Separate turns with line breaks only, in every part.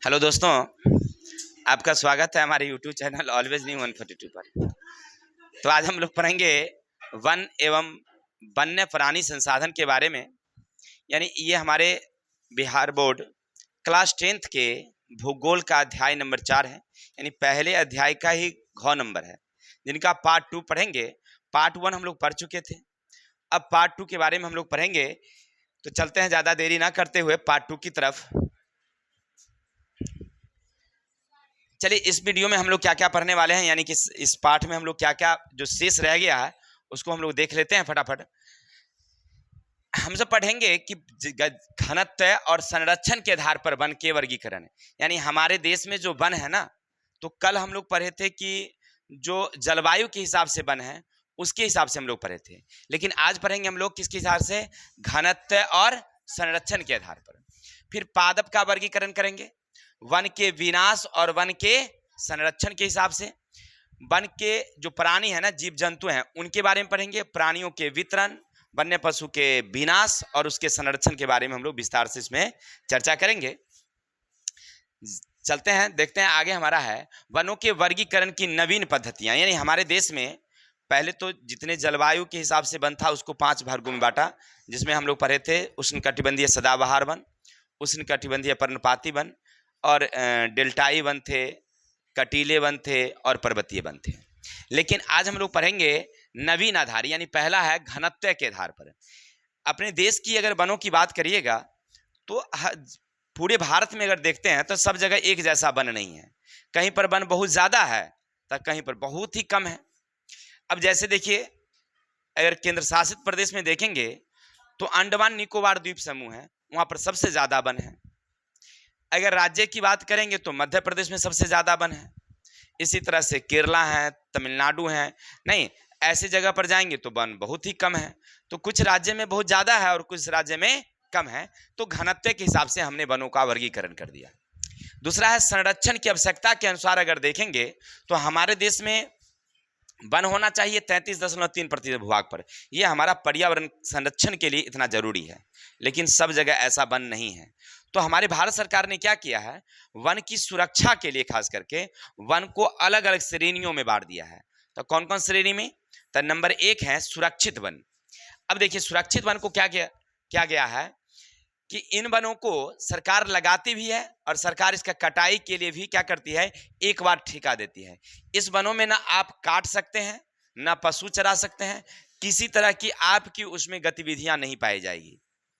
Hello दोस्तों, आपका स्वागत है हमारे यूट्यूब चैनल ऑलवेज न्यू 142 पर। तो आज हम लोग पढ़ेंगे वन एवं वन्य प्राणी संसाधन के बारे में। यानी ये हमारे बिहार बोर्ड क्लास 10th के भूगोल का अध्याय नंबर 4 है। यानी पहले अध्याय का ही घ नंबर है, जिनका पार्ट 2 पढ़ेंगे। पार्ट 1 हम लोग पढ़ चुके थे, अब पार्ट 2 के बारे में हम लोग पढ़ेंगे। तो चलते हैं ज़्यादा देरी ना करते हुए पार्ट 2 की तरफ। चलिए, इस वीडियो में हम लोग क्या क्या पढ़ने वाले हैं, यानी कि इस पाठ में हम लोग क्या क्या जो शेष रह गया है उसको हम लोग देख लेते हैं फटाफट। हम सब पढ़ेंगे कि घनत्व और संरक्षण के आधार पर वन के वर्गीकरण। यानी हमारे देश में जो वन है ना, तो कल हम लोग पढ़े थे कि जो जलवायु के हिसाब से वन है उसके हिसाब से हम लोग पढ़े थे, लेकिन आज पढ़ेंगे हम लोग किसके हिसाब से, घनत्व और संरक्षण के आधार पर। फिर पादप का वर्गीकरण करेंगे, वन के विनाश और वन के संरक्षण के हिसाब से। वन के जो प्राणी है ना, जीव जंतु हैं, उनके बारे में पढ़ेंगे। प्राणियों के वितरण, वन्य पशु के विनाश और उसके संरक्षण के बारे में हम लोग विस्तार से इसमें चर्चा करेंगे। चलते हैं, देखते हैं आगे हमारा है वनों के वर्गीकरण की नवीन पद्धतियां। यानी हमारे देश में पहले तो जितने जलवायु के हिसाब से वन था उसको 5 भागों में बांटा, जिसमें हम लोग पढ़े थे उष्णकटिबंधीय सदाबहार वन, उष्णकटिबंधीय पर्णपाती वन, और डेल्टाई वन थे, कटीले वन थे और पर्वतीय वन थे। लेकिन आज हम लोग पढ़ेंगे नवीन आधार। यानी पहला है घनत्व के आधार पर। अपने देश की अगर वनों की बात करिएगा तो पूरे भारत में अगर देखते हैं तो सब जगह एक जैसा वन नहीं है। कहीं पर वन बहुत ज़्यादा है तो कहीं पर बहुत ही कम है। अब जैसे देखिए, अगर केंद्र शासित प्रदेश में देखेंगे तो अंडमान निकोबार द्वीप समूह है, वहाँ पर सबसे ज़्यादा वन है। अगर राज्य की बात करेंगे तो मध्य प्रदेश में सबसे ज़्यादा वन है। इसी तरह से केरला है, तमिलनाडु है, नहीं ऐसे जगह पर जाएंगे तो वन बहुत ही कम है। तो कुछ राज्य में बहुत ज़्यादा है और कुछ राज्य में कम है। तो घनत्व के हिसाब से हमने वनों का वर्गीकरण कर दिया। दूसरा है संरक्षण की आवश्यकता के अनुसार अगर देखेंगे तो हमारे देश में वन होना चाहिए 33.3% भूभाग पर। यह हमारा पर्यावरण संरक्षण के लिए इतना जरूरी है, लेकिन सब जगह ऐसा वन नहीं है। तो हमारे भारत सरकार ने क्या किया है, वन की सुरक्षा के लिए खास करके वन को अलग अलग श्रेणियों में बांट दिया है। तो कौन कौन श्रेणी में, तो नंबर 1 है सुरक्षित वन। अब देखिए, सुरक्षित वन को क्या गया है कि इन वनों को सरकार लगाती भी है और सरकार इसका कटाई के लिए भी क्या करती है, एक बार ठेका देती है। इस वनों में ना आप काट सकते हैं, ना पशु चरा सकते हैं, किसी तरह की आपकी उसमें गतिविधियां नहीं पाई जाएगी।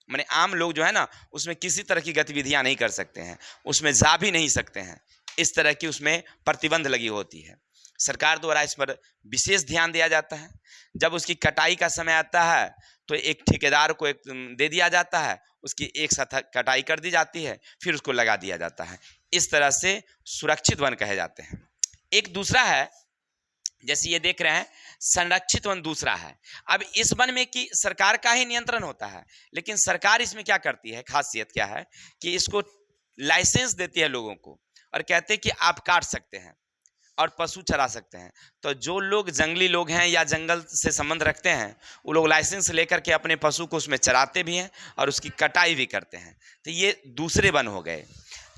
माने आम लोग जो है ना, उसमें किसी तरह की गतिविधियां नहीं कर सकते हैं, उसमें जा भी नहीं सकते हैं। इस तरह की उसमें प्रतिबंध लगी होती है। सरकार द्वारा इस पर विशेष ध्यान दिया जाता है। जब उसकी कटाई का समय आता है तो एक ठेकेदार को एक दे दिया जाता है, उसकी एक साथ कटाई कर दी जाती है, फिर उसको लगा दिया जाता है। इस तरह से सुरक्षित वन कहे जाते हैं। एक दूसरा है, जैसे ये देख रहे हैं, संरक्षित वन दूसरा है। अब इस वन में कि सरकार का ही नियंत्रण होता है, लेकिन सरकार इसमें क्या करती है, खासियत क्या है कि इसको लाइसेंस देती है लोगों को और कहते हैं कि आप काट सकते हैं और पशु चरा सकते हैं। तो जो लोग जंगली लोग हैं या जंगल से संबंध रखते हैं, वो लोग लाइसेंस लेकर के अपने पशु को उसमें चराते भी हैं और उसकी कटाई भी करते हैं। तो ये दूसरे वन हो गए।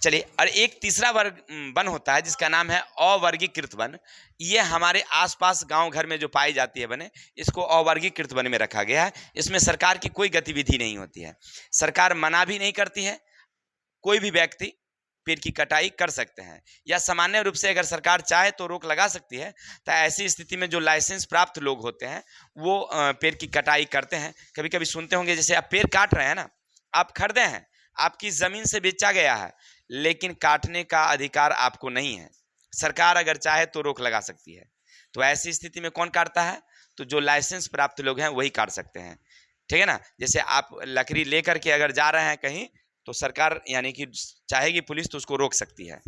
चलिए, और एक तीसरा वन होता है जिसका नाम है अवर्गीकृत वन। ये हमारे आसपास गांव घर में जो पाई जाती है वने, इसको अवर्गीकृत वन में रखा गया है। इसमें सरकार की कोई गतिविधि नहीं होती है, सरकार मना भी नहीं करती है। कोई भी व्यक्ति पेड़ की कटाई कर सकते हैं, या सामान्य रूप से अगर सरकार चाहे तो रोक लगा सकती है। तो ऐसी स्थिति में जो लाइसेंस प्राप्त लोग होते हैं वो पेड़ की कटाई करते हैं। कभी कभी सुनते होंगे, जैसे आप पेड़ काट रहे हैं ना, आप खरीदे हैं, आपकी जमीन से बेचा गया है, लेकिन काटने का अधिकार आपको नहीं है। सरकार अगर चाहे तो रोक लगा सकती है। तो ऐसी स्थिति में कौन काटता है, तो जो लाइसेंस प्राप्त लोग हैं वही काट सकते हैं। ठीक है ना। जैसे आप लकड़ी लेकर के अगर जा रहे हैं कहीं, तो सरकार यानी कि चाहेगी पुलिस तो उसको रोक सकती है,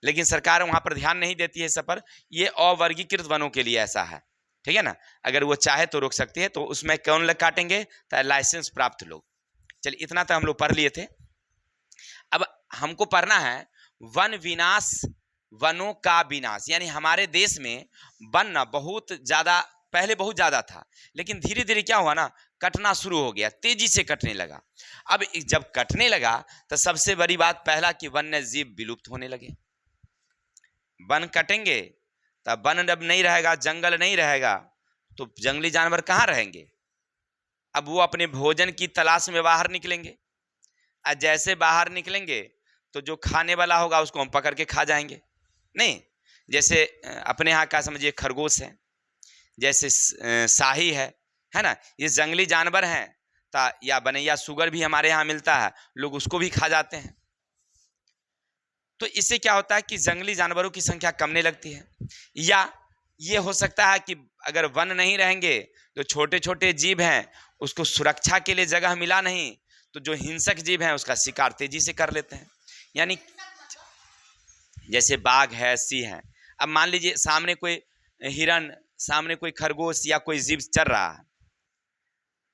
लेकिन सरकार वहां पर ध्यान नहीं देती है सब पर। ये अवर्गीकृत वनों के लिए ऐसा है। ठीक है ना। अगर वो चाहे तो रोक सकती है। तो उसमें कौन लोग काटेंगे, तो लाइसेंस प्राप्त लोग। चलिए, इतना तो हम लोग पढ़ लिए थे। अब हमको पढ़ना है वन विनाश, वनों का विनाश। यानी हमारे देश में वन ना बहुत ज्यादा पहले बहुत ज्यादा था, लेकिन धीरे धीरे क्या हुआ ना, कटना शुरू हो गया, तेजी से कटने लगा। अब जब कटने लगा तो सबसे बड़ी बात पहला कि वन्य जीव विलुप्त होने लगे। वन कटेंगे तब वन जब नहीं रहेगा, जंगल नहीं रहेगा, तो जंगली जानवर कहाँ रहेंगे। अब वो अपने भोजन की तलाश में बाहर निकलेंगे, और जैसे बाहर निकलेंगे तो जो खाने वाला होगा उसको हम पकड़ के खा जाएंगे। नहीं, जैसे अपने यहाँ का समझिए खरगोश है, जैसे शाही है ना, ये जंगली जानवर हैं। या बनैया सुगर भी हमारे यहाँ मिलता है, लोग उसको भी खा जाते हैं। तो इससे क्या होता है कि जंगली जानवरों की संख्या कमने लगती है। या ये हो सकता है कि अगर वन नहीं रहेंगे तो छोटे छोटे जीव हैं उसको सुरक्षा के लिए जगह मिला नहीं, तो जो हिंसक जीव हैं उसका शिकार तेजी से कर लेते हैं। यानी जैसे बाघ है, सिंह है, अब मान लीजिए सामने कोई हिरन, सामने कोई खरगोश या कोई जीव चल रहा है,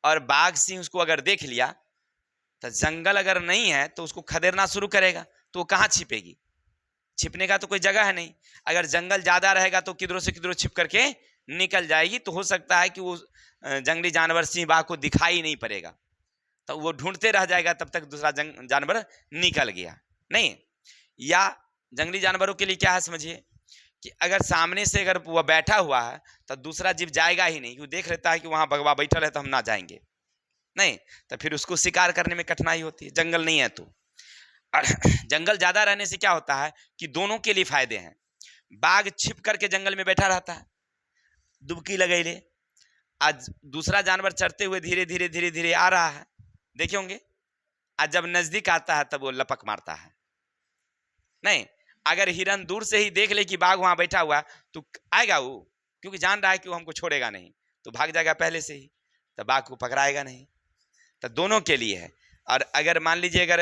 और बाघ सिंह उसको अगर देख लिया तो जंगल अगर नहीं है तो उसको खदेड़ना शुरू करेगा, तो वो कहाँ छिपेगी, छिपने का तो कोई जगह है नहीं। अगर जंगल ज्यादा रहेगा तो किधरों से किधरों छिप करके निकल जाएगी, तो हो सकता है कि वो जंगली जानवर सिंह बाघ को दिखाई नहीं पड़ेगा, तो वो ढूंढते रह जाएगा, तब तक दूसरा जानवर निकल गया। नहीं, या जंगली जानवरों के लिए क्या है समझिए कि अगर सामने से अगर वह बैठा हुआ है तो दूसरा जीव जाएगा ही नहीं, क्यों देख लेता है कि वहां भगवा बैठा है तो हम ना जाएंगे, नहीं, तो फिर उसको शिकार करने में कठिनाई होती है, जंगल नहीं है तो। और जंगल ज्यादा रहने से क्या होता है कि दोनों के लिए फायदे हैं। बाघ छिप करके जंगल में बैठा रहता है, डुबकी लगे ले, आज दूसरा जानवर चढ़ते हुए धीरे धीरे धीरे धीरे आ रहा है, देखे होंगे, आज जब नजदीक आता है तब वो लपक मारता है। नहीं, अगर हिरन दूर से ही देख ले कि बाघ वहां बैठा हुआ तो आएगा वो, क्योंकि जान रहा है कि वो हमको छोड़ेगा नहीं, तो भाग जाएगा पहले से ही, तो बाघ को पकड़ाएगा नहीं। तो दोनों के लिए है। और अगर मान लीजिए अगर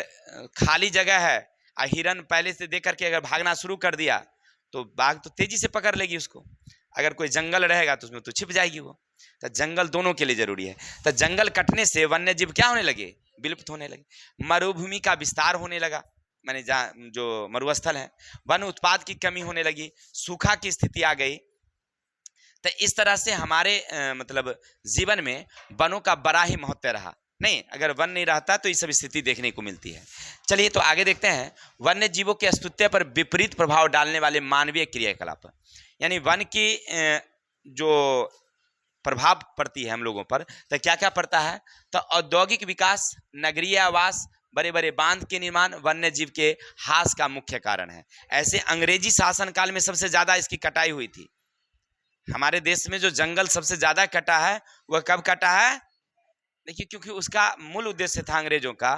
खाली जगह है और हिरन पहले से देख करके अगर भागना शुरू कर दिया तो बाघ तो तेजी से पकड़ लेगी उसको। अगर कोई जंगल रहेगा तो उसमें तो छिप जाएगी वो। तो जंगल दोनों के लिए जरूरी है। तो जंगल कटने से वन्य जीव क्या होने लगे, विलुप्त होने लगे। मरुभूमि का विस्तार होने लगा, माने जहाँ जो मरुस्थल है, वन उत्पाद की कमी होने लगी, सूखा की स्थिति आ गई। तो इस तरह से हमारे मतलब जीवन में वनों का बड़ा ही महत्व रहा। नहीं, अगर वन नहीं रहता तो ये सब स्थिति देखने को मिलती है। चलिए तो आगे देखते हैं, वन्य जीवों के अस्तित्व पर विपरीत प्रभाव डालने वाले मानवीय क्रियाकलाप। यानी वन की जो प्रभाव पड़ती है हम लोगों पर, तो क्या क्या पड़ता है। तो औद्योगिक विकास, नगरीय आवास, बड़े बड़े बांध के निर्माण वन्य जीव के ह्रास का मुख्य कारण है। ऐसे अंग्रेजी शासन काल में सबसे ज्यादा इसकी कटाई हुई थी। हमारे देश में जो जंगल सबसे ज्यादा कटा है वह कब कटा है, देखिए, क्योंकि उसका मूल उद्देश्य था अंग्रेजों का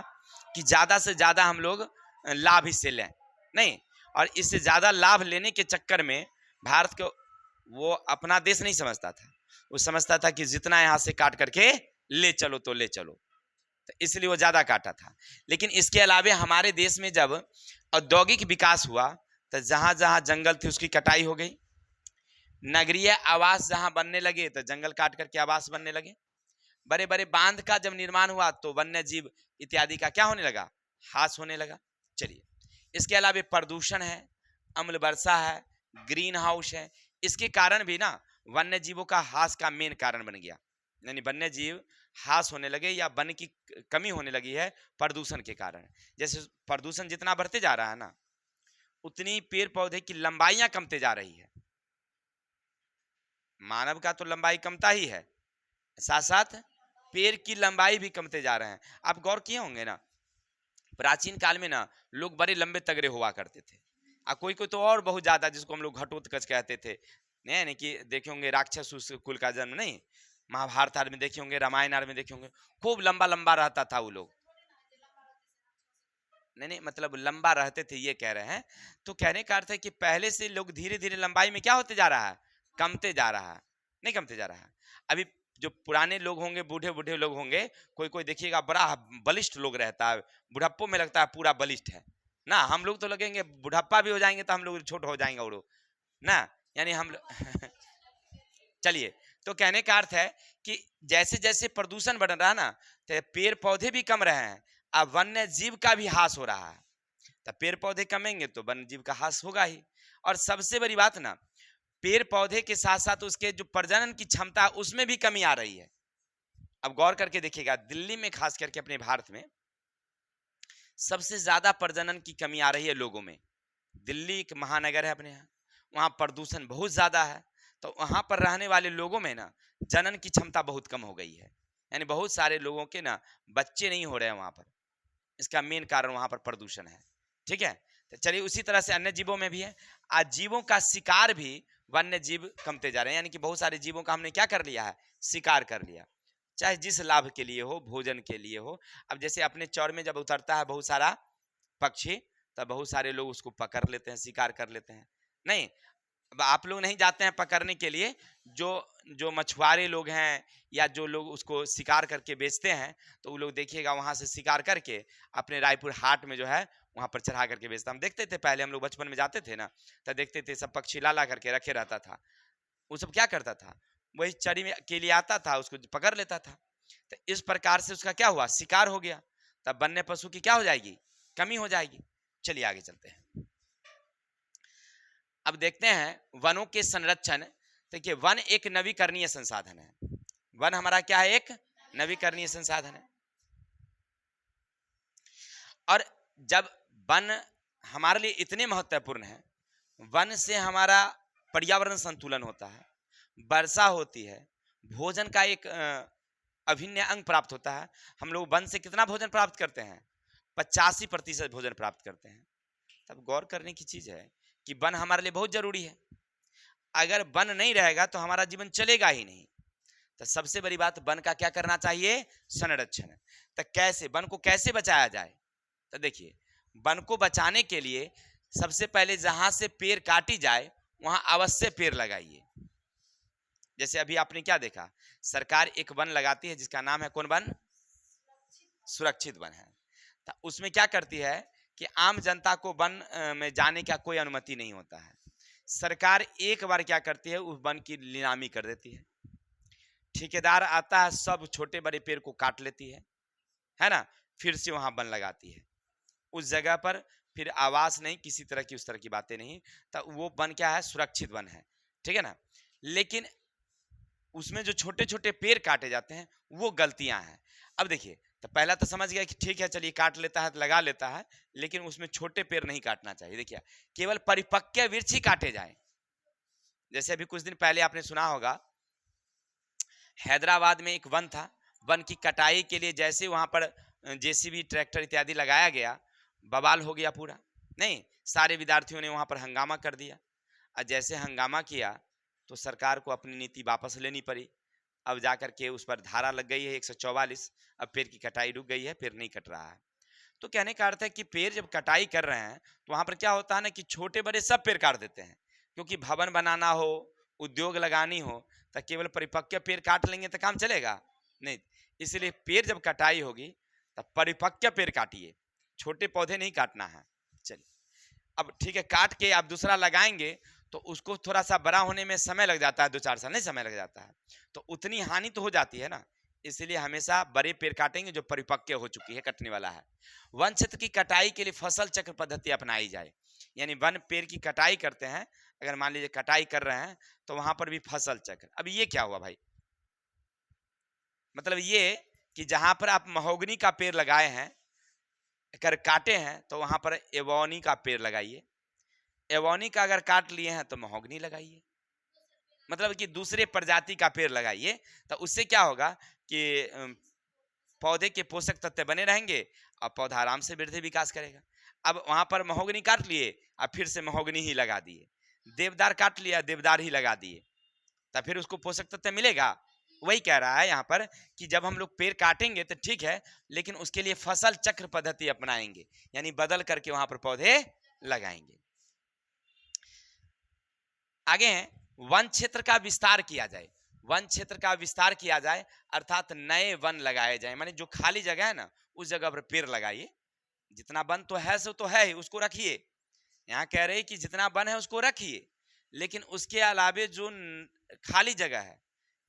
कि ज्यादा से ज्यादा हम लोग लाभ इससे लें। नहीं, और इससे ज्यादा लाभ लेने के चक्कर में भारत को वो अपना देश नहीं समझता था, वो समझता था कि जितना यहाँ से काट करके ले चलो तो ले चलो, तो इसलिए वो ज्यादा काटा था। लेकिन इसके अलावा हमारे देश में जब औद्योगिक विकास हुआ तो जहां जहां जंगल थे उसकी कटाई हो गई। नगरीय आवास जहां बनने लगे तो जंगल काट करके आवास बनने लगे। बड़े बड़े बांध का जब निर्माण हुआ तो वन्य जीव इत्यादि का क्या होने लगा, ह्रास होने लगा। चलिए, इसके अलावा प्रदूषण है, अम्ल वर्षा है, ग्रीन हाउस है, इसके कारण भी ना वन्य जीवों का ह्रास का मेन कारण बन गया। यानी वन्य जीव ह्रास होने लगे या वन की कमी होने लगी है प्रदूषण के कारण। जैसे प्रदूषण जितना बढ़ते जा रहा है ना, उतनी पेड़ पौधे की लंबाइयां कमते जा रही है। मानव का तो लंबाई कमता ही है, साथ साथ पेड़ की लंबाई भी कमते जा रहे हैं। आप गौर किए होंगे ना, प्राचीन काल में ना लोग बड़े लंबे तगड़े हुआ करते थे, कोई कोई तो और बहुत ज्यादा, जिसको हम लोग घटोत्कच कहते थे। नहीं कि देखे होंगे राक्षस उस कुल का जन्म, नहीं, महाभारत आदि में देखे होंगे, रामायण आदि में देखे होंगे, खूब लंबा लंबा रहता था वो लोग। नहीं, मतलब लंबा रहते थे ये कह रहे हैं। तो कहने का अर्थ है कि पहले से लोग धीरे धीरे लंबाई में क्या होते जा रहा है, कमते जा रहा है, नहीं कमते जा रहा है। अभी जो पुराने लोग होंगे, बूढ़े बूढ़े लोग होंगे, कोई कोई देखिएगा बड़ा बलिष्ठ लोग रहता है, बुढ़ापो में लगता है पूरा बलिष्ठ है ना। हम लोग तो लगेंगे बुढ़ापा भी हो जाएंगे तो हम लोग छोट हो जाएंगे और ना, यानी हम चलिए, तो कहने का अर्थ है कि जैसे जैसे प्रदूषण बढ़ रहा है ना, तो पेड़ पौधे भी कम रहे हैं, अब वन्य जीव का भी ह्रास हो रहा है। तो पेड़ पौधे कमेंगे तो वन्य जीव का ह्रास होगा ही। और सबसे बड़ी बात ना, पेड़ पौधे के साथ साथ उसके जो प्रजनन की क्षमता उसमें भी कमी आ रही है। अब गौर करके देखिएगा, दिल्ली में खास करके अपने भारत में सबसे ज्यादा प्रजनन की कमी आ रही है लोगों में। दिल्ली एक महानगर है अपने यहाँ, वहाँ प्रदूषण बहुत ज्यादा है, तो वहाँ पर रहने वाले लोगों में ना जनन की क्षमता बहुत कम हो गई है। यानी बहुत सारे लोगों के ना बच्चे नहीं हो रहे हैं वहाँ पर। इसका मेन कारण वहाँ पर प्रदूषण है। ठीक है, तो चलिए उसी तरह से अन्य जीवों में भी है। आज जीवों का शिकार भी वन्य जीव कमते जा रहे हैं, यानी कि बहुत सारे जीवों का हमने क्या कर लिया है, शिकार कर लिया, चाहे जिस लाभ के लिए हो, भोजन के लिए हो। अब जैसे अपने चौर में जब उतरता है बहुत सारा पक्षी, तब बहुत सारे लोग उसको पकड़ लेते हैं, शिकार कर लेते हैं। नहीं, अब आप लोग नहीं जाते हैं पकड़ने के लिए, जो जो मछुआरे लोग हैं या जो लोग उसको शिकार करके बेचते हैं, तो वो लोग देखिएगा वहां से शिकार करके अपने रायपुर हाट में जो है वहां पर चढ़ा करके बेचता। हम देखते थे पहले, हम लोग बचपन में जाते थे ना, तो देखते थे सब पक्षी ला ला करके रखे रहता था। वो सब क्या करता था, वही चरी में के लिए आता था, उसको पकड़ लेता था। तो इस प्रकार से उसका क्या हुआ, शिकार हो गया। तब वन्य पशु की क्या हो जाएगी, कमी हो जाएगी। चलिए आगे चलते हैं। अब देखते हैं वनों के संरक्षण। देखिए वन एक नवीकरणीय संसाधन है। वन हमारा क्या है, एक नवीकरणीय संसाधन है। और जब वन हमारे लिए इतने महत्वपूर्ण है, वन से हमारा पर्यावरण संतुलन होता है, वर्षा होती है, भोजन का एक अभिन्न अंग प्राप्त होता है। हम लोग वन से कितना भोजन प्राप्त करते हैं, 85% भोजन प्राप्त करते हैं। तब गौर करने की चीज है कि वन हमारे लिए बहुत जरूरी है। अगर वन नहीं रहेगा तो हमारा जीवन चलेगा ही नहीं। तो सबसे बड़ी बात, वन का क्या करना चाहिए, संरक्षण। तो कैसे वन को कैसे बचाया जाए, तो देखिए वन को बचाने के लिए सबसे पहले जहां से पेड़ काटी जाए वहां अवश्य पेड़ लगाइए। जैसे अभी आपने क्या देखा, सरकार एक वन लगाती है जिसका नाम है कौन वन, सुरक्षित वन है। तो उसमें क्या करती है कि आम जनता को वन में जाने का कोई अनुमति नहीं होता है। सरकार एक बार क्या करती है, उस वन की नीलामी कर देती है। ठेकेदार आता है, सब छोटे बड़े पेड़ को काट लेती है ना, फिर से वहां वन लगाती है उस जगह पर। फिर आवास नहीं, किसी तरह की उस तरह की बातें नहीं। तो वो वन क्या है, सुरक्षित वन है। ठीक है ना। लेकिन उसमें जो छोटे छोटे पेड़ काटे जाते हैं वो गलतियां हैं। अब देखिए, तो पहला तो समझ गया कि ठीक है चलिए काट लेता है तो लगा लेता है, लेकिन उसमें छोटे पेड़ नहीं काटना चाहिए। देखिए केवल परिपक्व वृक्ष ही काटे जाएं। जैसे अभी कुछ दिन पहले आपने सुना होगा, हैदराबाद में एक वन था, वन की कटाई के लिए जैसे वहां पर जेसीबी ट्रैक्टर इत्यादि लगाया गया, बवाल हो गया पूरा। नहीं, सारे विद्यार्थियों ने वहां पर हंगामा कर दिया। और जैसे हंगामा किया तो सरकार को अपनी नीति वापस लेनी पड़ी। अब जाकर के उस पर धारा लग गई है 144। अब पेड़ की कटाई रुक गई है, पेड़ नहीं कट रहा है। तो कहने का अर्थ है कि पेड़ जब कटाई कर रहे हैं तो वहां पर क्या होता है ना कि छोटे बड़े सब पेड़ काट देते हैं। क्योंकि भवन बनाना हो, उद्योग लगानी हो, तो केवल परिपक्व पेड़ काट लेंगे तो काम चलेगा नहीं। इसलिए पेड़ जब कटाई होगी तब परिपक्व पेड़ काटिए, छोटे पौधे नहीं काटना है। चलिए अब ठीक है, काट के आप दूसरा लगाएंगे तो उसको थोड़ा सा बड़ा होने में समय लग जाता है, 2-4 साल नहीं समय लग जाता है, तो उतनी हानि तो हो जाती है ना। इसलिए हमेशा बड़े पेड़ काटेंगे जो परिपक्व हो चुकी है, कटने वाला है। वन क्षेत्र की कटाई के लिए फसल चक्र पद्धति अपनाई जाए। यानी वन पेड़ की कटाई करते हैं, अगर मान लीजिए कटाई कर रहे हैं तो वहां पर भी फसल चक्र। अब ये क्या हुआ भाई, मतलब ये कि जहां पर आप महोगनी का पेड़ लगाए हैं, अगर काटे हैं तो वहां पर एवोनी का पेड़ लगाइए। एवोनी का अगर काट लिए हैं तो महोगनी लगाइए, मतलब कि दूसरे प्रजाति का पेड़ लगाइए। तो उससे क्या होगा कि पौधे के पोषक तत्व बने रहेंगे और पौधा आराम से वृद्धि विकास करेगा। अब वहां पर महोगनी काट लिए और फिर से महोगनी ही लगा दिए, देवदार काट लिया, देवदार ही लगा दिए, तो फिर उसको पोषक तत्व मिलेगा। वही कह रहा है यहाँ पर कि जब हम लोग पेड़ काटेंगे तो ठीक है, लेकिन उसके लिए फसल चक्र पद्धति अपनाएंगे, यानी बदल करके वहां पर पौधे लगाएंगे। आगे हैं, वन क्षेत्र का विस्तार किया जाए। वन क्षेत्र का विस्तार किया जाए अर्थात नए वन लगाए जाए। माने जो खाली जगह है ना उस जगह पर पेड़ लगाइए। जितना वन तो है सो तो है ही, उसको रखिए। यहाँ कह रहे कि जितना वन है उसको रखिए, लेकिन उसके अलावे जो खाली जगह है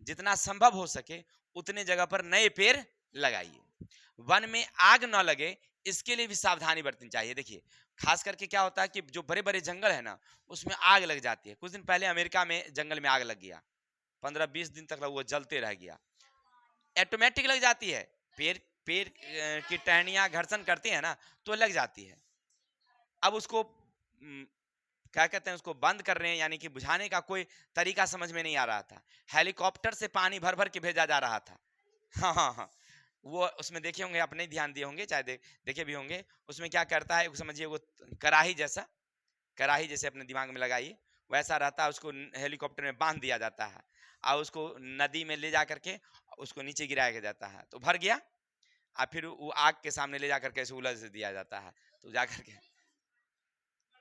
जितना संभव हो सके उतने जगह पर नए पेड़ लगाइए। वन में आग न लगे इसके लिए भी सावधानी बरतनी चाहिए। देखिए खास करके क्या होता है कि जो बड़े बड़े जंगल है ना उसमें आग लग जाती है। कुछ दिन पहले अमेरिका में जंगल में आग लग गया, 15-20 दिन तक वो जलते रह गया, ऑटोमेटिक लग जाती है। पेड़ पेड़ की टहनियां घर्षण करती है ना तो लग जाती है। अब उसको क्या कहते हैं, उसको बंद कर रहे हैं, यानी कि बुझाने का कोई तरीका समझ में नहीं आ रहा था। हेलीकॉप्टर से पानी भर भर के भेजा जा रहा था। हाँ हाँ हाँ, वो उसमें देखे होंगे, अपने ध्यान दिए होंगे, चाहे देखे भी होंगे। उसमें क्या करता है, समझिए वो कढ़ाई जैसा, कढ़ाई जैसे अपने दिमाग में लगाइए, वैसा रहता है। उसको हेलीकॉप्टर में बांध दिया जाता है और उसको नदी में ले जा करके उसको नीचे गिराया जाता है, तो भर गया। और फिर वो आग के सामने ले जा करके ऐसे उलझ दिया जाता है, तो जा करके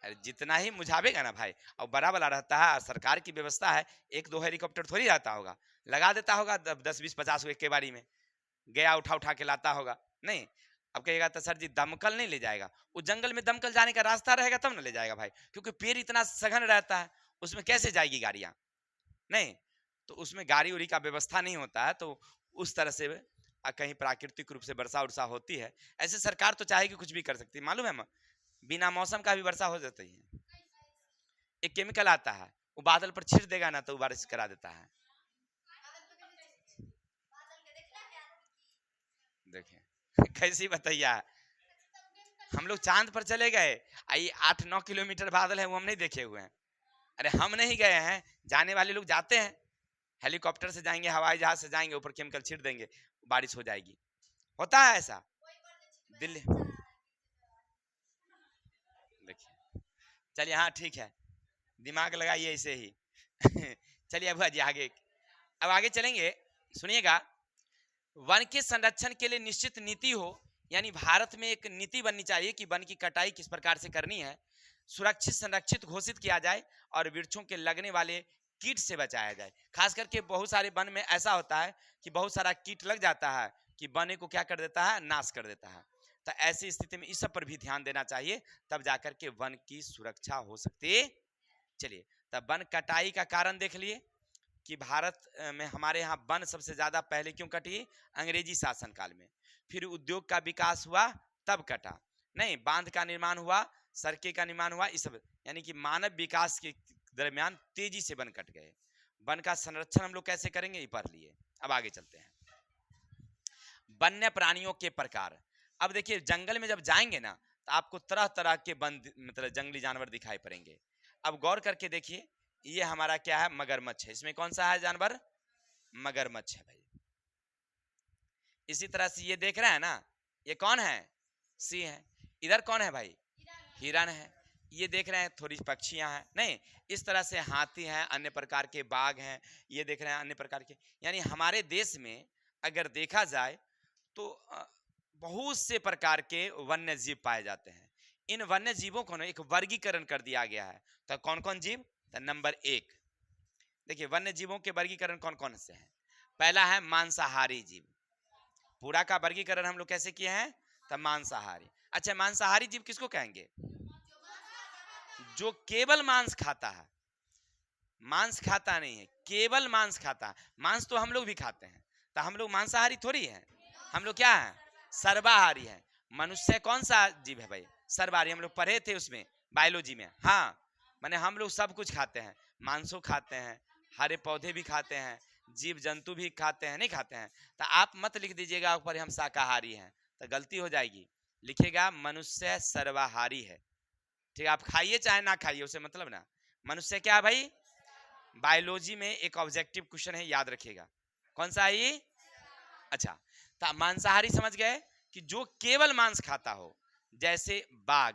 अरे जितना ही मुझावेगा ना भाई, और बड़ा वाला रहता है, सरकार की व्यवस्था है, एक दो हेलीकॉप्टर थोड़ी रहता होगा, लगा देता होगा 10 20 50 को एक के बारी में, गया उठा उठा के लाता होगा नहीं। अब कहेगा तो सर जी दमकल नहीं ले जाएगा, उस जंगल में दमकल जाने का रास्ता रहेगा तब ना ले जाएगा भाई, क्योंकि पेड़ इतना सघन रहता है, उसमें कैसे जाएगी गाड़ियां, नहीं। तो उसमें गाड़ी उड़ी का व्यवस्था नहीं होता है, तो उस तरह से कहीं प्राकृतिक रूप से वर्षा उर्षा होती है। ऐसे सरकार तो चाहेगी कुछ भी कर सकती है, मालूम है, बिना मौसम का भी वर्षा हो जाती है। एक केमिकल आता है, वो बादल पर छिड़ देगा ना तो बारिश करा देता है। देखें कैसी बताइए, हम लोग चांद पर चले गए, आई 8-9 किलोमीटर बादल है वो हम नहीं देखे हुए हैं। अरे हम नहीं गए हैं, जाने वाले लोग जाते हैं, हेलीकॉप्टर से जाएंगे, हवाई जहाज से जाएंगे, ऊपर केमिकल छिड़ देंगे, बारिश हो जाएगी। होता है ऐसा दिल्ली। देखिए चलिए, हाँ ठीक है, दिमाग लगाइए ऐसे ही। चलिए अब आगे, अब आगे चलेंगे, सुनिएगा। वन के संरक्षण के लिए निश्चित नीति हो, यानी भारत में एक नीति बननी चाहिए कि वन की कटाई किस प्रकार से करनी है, सुरक्षित संरक्षित घोषित किया जाए और वृक्षों के लगने वाले कीट से बचाया जाए। खास करके बहुत सारे वन में ऐसा होता है कि बहुत सारा कीट लग जाता है कि वन को क्या कर देता है, नाश कर देता है। तो ऐसी स्थिति में इस सब पर भी ध्यान देना चाहिए, तब जाकर के वन की सुरक्षा हो सकती है। चलिए, तब वन कटाई का कारण देख लिए कि भारत में हमारे यहाँ वन सबसे ज्यादा पहले क्यों कटी, अंग्रेजी शासन काल में। फिर उद्योग का विकास हुआ तब कटा, नहीं बांध का निर्माण हुआ, सड़कें का निर्माण हुआ, इस सब यानी कि मानव विकास के दरमियान तेजी से वन कट गए। वन का संरक्षण हम लोग कैसे करेंगे ये पढ़ लिए। अब आगे चलते हैं, वन्य प्राणियों के प्रकार। अब देखिए जंगल में जब जाएंगे ना तो आपको तरह तरह के वन मतलब जंगली जानवर दिखाई पड़ेंगे। अब गौर करके देखिए, ये हमारा क्या है, मगरमच्छ है। इसमें कौन सा है जानवर, मगरमच्छ है भाई। इसी तरह से ये देख रहे हैं ना, ये कौन है, सिंह है। इधर कौन है भाई, हिरन है। ये देख रहे हैं थोड़ी पक्षियां हैं, नहीं इस तरह से हाथी हैं, अन्य प्रकार के बाघ हैं, ये देख रहे हैं अन्य प्रकार के। यानी हमारे देश में अगर देखा जाए तो बहुत से प्रकार के वन्य जीव पाए जाते हैं। इन वन्य जीवों को ना एक वर्गीकरण कर दिया गया है। तो कौन कौन जीव, तो नंबर 1 देखिए, वन्य जीवों के वर्गीकरण कौन कौन से हैं। पहला है मांसाहारी जीव। पूरा का वर्गीकरण हम लोग कैसे किए हैं, तो मांसाहारी। अच्छा, मांसाहारी जीव किसको कहेंगे, जो केवल मांस खाता है, मांस खाता नहीं है, केवल मांस खाता है। मांस तो हम लोग भी खाते हैं, तो हम लोग मांसाहारी थोड़ी हैं, हम लोग क्या हैं, सर्वाहारी हैं। मनुष्य कौन सा जीव है भाई, सर्वाहारी। हम लोग पढ़े थे उसमें बायोलॉजी में, हाँ माने हम लोग सब कुछ खाते हैं, मांसों खाते हैं, हरे पौधे भी खाते हैं, जीव जंतु भी खाते हैं, नहीं खाते हैं। तो आप मत लिख दीजिएगा ऊपर हम शाकाहारी हैं, तो गलती हो जाएगी। लिखेगा मनुष्य सर्वाहारी है, ठीक है। आप खाइए चाहे ना खाइए, उसे मतलब ना। मनुष्य क्या है भाई, बायोलॉजी में एक ऑब्जेक्टिव क्वेश्चन है, याद रखिएगा। कौन सा है ये, अच्छा। तो मांसाहारी समझ गए कि जो केवल मांस खाता हो, जैसे बाघ,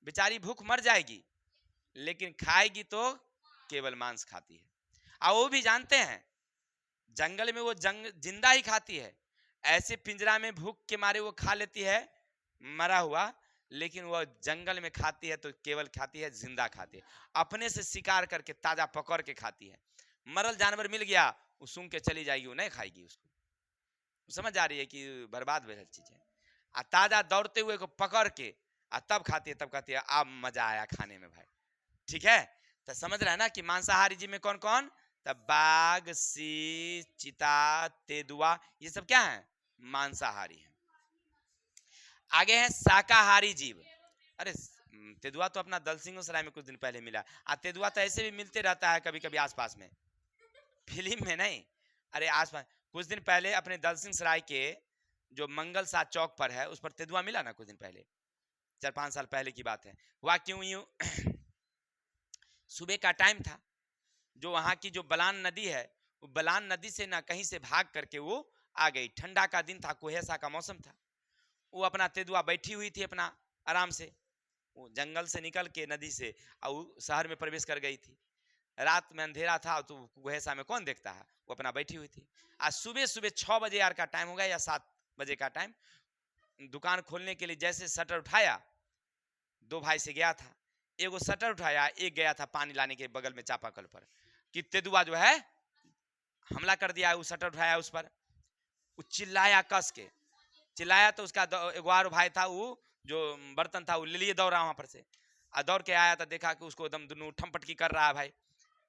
बेचारी भूख मर जाएगी लेकिन खाएगी तो केवल मांस खाती है। और वो भी जानते हैं जंगल में वो जिंदा ही खाती है, ऐसे पिंजरा में भूख के मारे वो खा लेती है मरा हुआ, लेकिन वो जंगल में खाती है तो केवल खाती है, जिंदा खाती है, अपने से शिकार करके ताजा पकड़ के खाती है। मरल जानवर मिल गया वो सूंघ के चली जाएगी, वो नहीं खाएगी उसको, समझ आ रही है कि बर्बाद बेहद चीज है। आ ताजा दौड़ते हुए को पकड़ के आ तब खाती है, तब खाती है, अब मजा आया खाने में भाई, ठीक है। तो समझ रहे हैं ना कि मांसाहारी जीव में कौन कौन, तब बाघ, सिंह, चीता, तेंदुआ, ये सब क्या है, मांसाहारी है। आगे है शाकाहारी जीव। अरे तेंदुआ तो अपना दलसिंह में कुछ दिन पहले मिला। तेंदुआ तो ऐसे भी मिलते रहता है कभी कभी आसपास में, फिल्म में नहीं। अरे आसपास कुछ दिन पहले अपने दलसिंह सराय के जो मंगल सा चौक पर है उस पर तेंदुआ मिला ना, कुछ दिन पहले, 4-5 साल पहले की बात है। हुआ क्यों यूं सुबह का टाइम था, जो वहां की जो बलान नदी है, वो बलान नदी से ना कहीं से भाग करके वो आ गई। ठंडा का दिन था, कुहेसा का मौसम था। वो अपना तेंदुआ बैठी हुई थी अपना आराम से, वो जंगल से निकल के नदी से और शहर में प्रवेश कर गई थी। रात में अंधेरा था तो कुहेसा में कौन देखता है, वो अपना बैठी हुई थी। आज सुबह सुबह 6 बजे यार का टाइम होगा या 7 बजे का टाइम, दुकान खोलने के लिए जैसे शटर उठाया, 2 भाई से गया था, एगो शटर उठाया, एक गया था पानी लाने के बगल में चापाकल पर, कि तेंदुआ जो है हमला कर दिया। वो शटर उठाया उस पर, वो चिल्लाया कस के, चिल्लाया तो उसका एगो और भाई था, वो जो बर्तन था वो ले लिए दौड़ा वहां पर से, दौड़ के आया तो देखा कि उसको एकदम दोनों ठमपटकी कर रहा है। भाई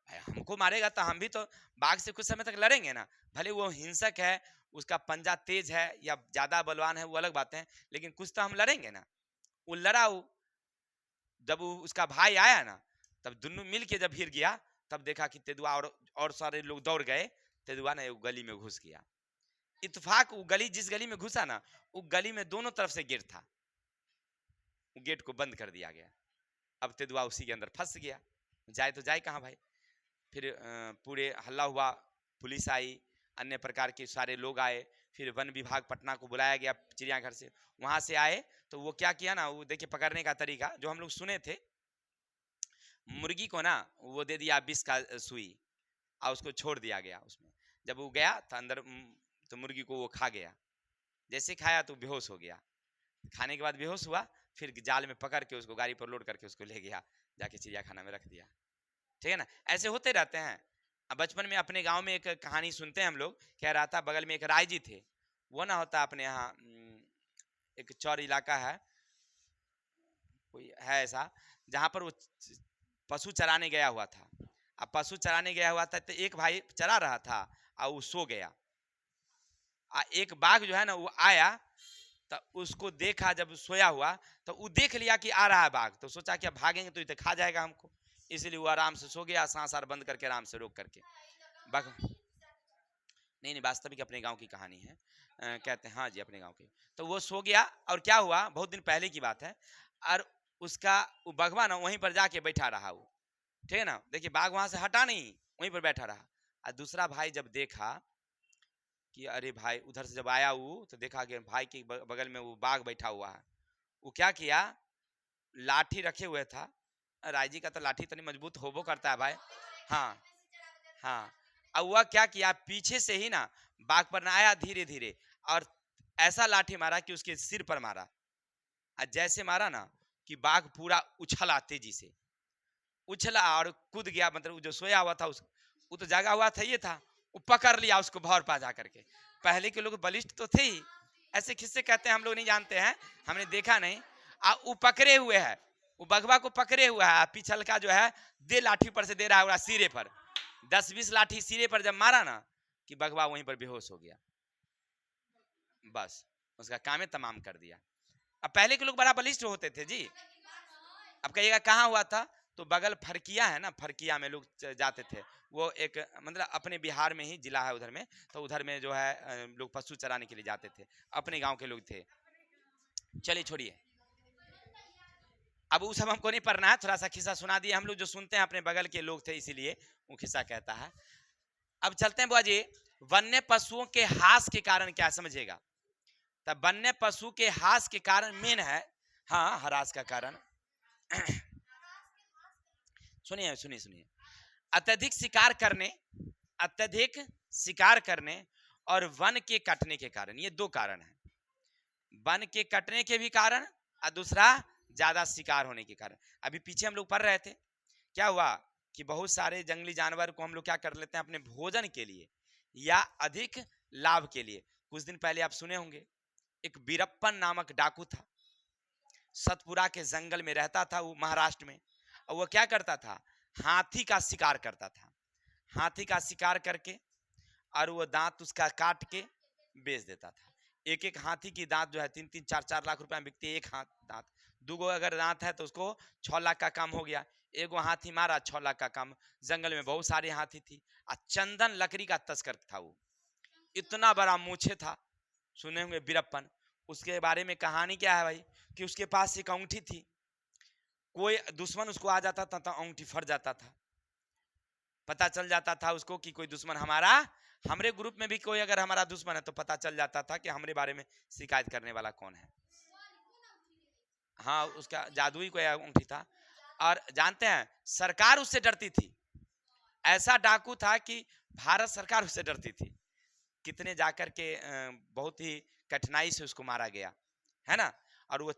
हमको मारेगा तो हम भी तो बाघ से कुछ समय तक लड़ेंगे ना, भले वो हिंसक है, उसका पंजा तेज है या ज्यादा बलवान है वो अलग बात है, लेकिन कुछ तो हम लड़ेंगे ना। वो लड़ा। जब वो उसका भाई आया ना, तब दोनों मिल के जब हिर गया, तब देखा कि तेंदुआ और सारे लोग दौड़ गए। तेंदुआ ने गली में घुस गया। इत्तेफाक वो गली, जिस गली में घुसा ना, वो गली में दोनों तरफ से गेट था, वो गेट को बंद कर दिया गया। अब तेंदुआ उसी के अंदर फंस गया, जाए तो जाए कहाँ भाई। फिर पूरे हल्ला हुआ, पुलिस आई, अन्य प्रकार के सारे लोग आए। फिर वन विभाग पटना को बुलाया गया चिड़ियाघर से, वहां से आए तो वो क्या किया ना, वो देखिए पकड़ने का तरीका जो हम लोग सुने थे, मुर्गी को ना वो दे दिया विष का सुई और उसको छोड़ दिया गया उसमें। जब वो गया तो अंदर तो मुर्गी को वो खा गया। जैसे खाया तो बेहोश हो गया। खाने के बाद बेहोश हुआ, फिर जाल में पकड़ के उसको गाड़ी पर लोड करके उसको ले गया, जाके चिड़ियाखाना में रख दिया। ठीक है ना, ऐसे होते रहते हैं। अब बचपन में अपने गांव में एक कहानी सुनते हैं हम लोग, कह रहा था बगल में एक राय जी थे, वो ना होता अपने यहाँ एक चौर इलाका है, कोई है ऐसा, जहां पर वो पशु चराने गया हुआ था। अब पशु चराने गया हुआ था तो एक भाई चरा रहा था और वो सो गया। एक बाघ जो है ना वो आया, तो उसको देखा, जब सोया हुआ तो वो देख लिया कि आ रहा है बाघ, तो सोचा कि अब भागेंगे तो इसे खा जाएगा हमको, इसलिए वो आराम से सो गया, सांस आर बंद करके आराम से रोक करके। बाघ नहीं नहीं, वास्तविक अपने गांव की कहानी है। कहते हैं हाँ जी अपने गांव की। तो वो सो गया और क्या हुआ, बहुत दिन पहले की बात है, और उसका वो बघवा ना वहीं पर जाके बैठा रहा वो। ठीक है ना, देखिए बाघ वहां से हटा नहीं, वहीं पर बैठा रहा। और दूसरा भाई जब देखा कि अरे भाई, उधर से जब आया वो तो देखा कि भाई के बगल में वो बाघ बैठा हुआ है। वो क्या किया, लाठी रखे हुए था, रायजी का तो लाठी तनी मजबूत होबो करता है भाई। हाँ हाँ। अब वह क्या किया, पीछे से ही ना बाघ पर ना आया धीरे धीरे, और ऐसा लाठी मारा कि उसके सिर पर मारा। और जैसे मारा ना कि बाघ पूरा उछला, तेजी से उछला और कूद गया। मतलब वो जो सोया हुआ था उस, वो तो जागा हुआ था, ये था, वो पकड़ लिया उसको भौर पा जा करके। पहले के लोग बलिष्ठ तो थे ही, ऐसे किससे कहते हैं हम लोग नहीं जानते हैं, हमने देखा नहीं। वो पकड़े हुए है, वो बघवा को पकड़े हुआ है, पिछल का जो है दे लाठी पर से दे रहा है सिरे पर, 10-20 लाठी सिरे पर जब मारा ना कि बघवा वहीं पर बेहोश हो गया। बस उसका काम तमाम कर दिया। अब पहले के लोग बड़ा बलिष्ठ होते थे जी। अब कहिएगा कहाँ हुआ था, तो बगल फरकिया है ना, फरकिया में लोग जाते थे। वो एक मतलब अपने बिहार में ही जिला है उधर में, तो उधर में जो है लोग पशु चराने के लिए जाते थे, अपने गांव के लोग थे। चलिए छोड़िए, अब वो सब हमको नहीं पढ़ना है, थोड़ा सा खिस्सा सुना दिए हम लोग, जो सुनते हैं अपने बगल के लोग थे इसीलिए वो खिस्सा कहता है। अब चलते हैं बुआ जी, वन्य पशुओं के हास के कारण क्या समझेगा। तब वन्य पशु के हास के कारण मेन है, हाँ हरास का कारण सुनिए सुनिए सुनिए, अत्यधिक शिकार करने, अत्यधिक शिकार करने और वन के कटने के कारण, ये दो कारण हैं। वन के कटने के भी कारण और दूसरा ज्यादा शिकार होने के कारण। अभी पीछे हम लोग पढ़ रहे थे, क्या हुआ कि बहुत सारे जंगली जानवर को हम लोग क्या कर लेते हैं अपने भोजन के लिए या अधिक लाभ के लिए। कुछ दिन पहले आप सुने होंगे, एक बीरप्पन नामक डाकू था, सतपुरा के जंगल में रहता था वो महाराष्ट्र में। और वो क्या करता था, हाथी का शिकार करता था। हाथी का शिकार करके और वो दांत उसका काट के बेच देता था। एक एक हाथी की दांत जो है 3-3 4-4 लाख रुपए में बिकती है। एक हाथ दांत, दूगो अगर दांत है तो उसको 6 लाख का काम हो गया। एगो हाथी मारा 6 लाख का काम। जंगल में बहुत सारे हाथी थी। चंदन लकड़ी का तस्कर था वो, इतना बड़ा मूछे था, सुने होंगे बीरप्पन। उसके बारे में कहानी क्या है भाई कि उसके पास एक अंगूठी थी, कोई दुश्मन उसको आ जाता था तो अंगूठी फट जाता था। पता चल जाता था उसको कि कोई दुश्मन हमारा, हमारे ग्रुप में भी कोई अगर हमारा दुश्मन है तो पता चल जाता था कि हमारे बारे में शिकायत करने वाला कौन है। हाँ, उसका जादुई कोई अंगूठी था। और जानते हैं सरकार उससे डरती थी, ऐसा डाकू था कि भारत सरकार उससे डरती थी। कितने जाकर के बहुत ही कठिनाई से उसको मारा गया है ना। और वो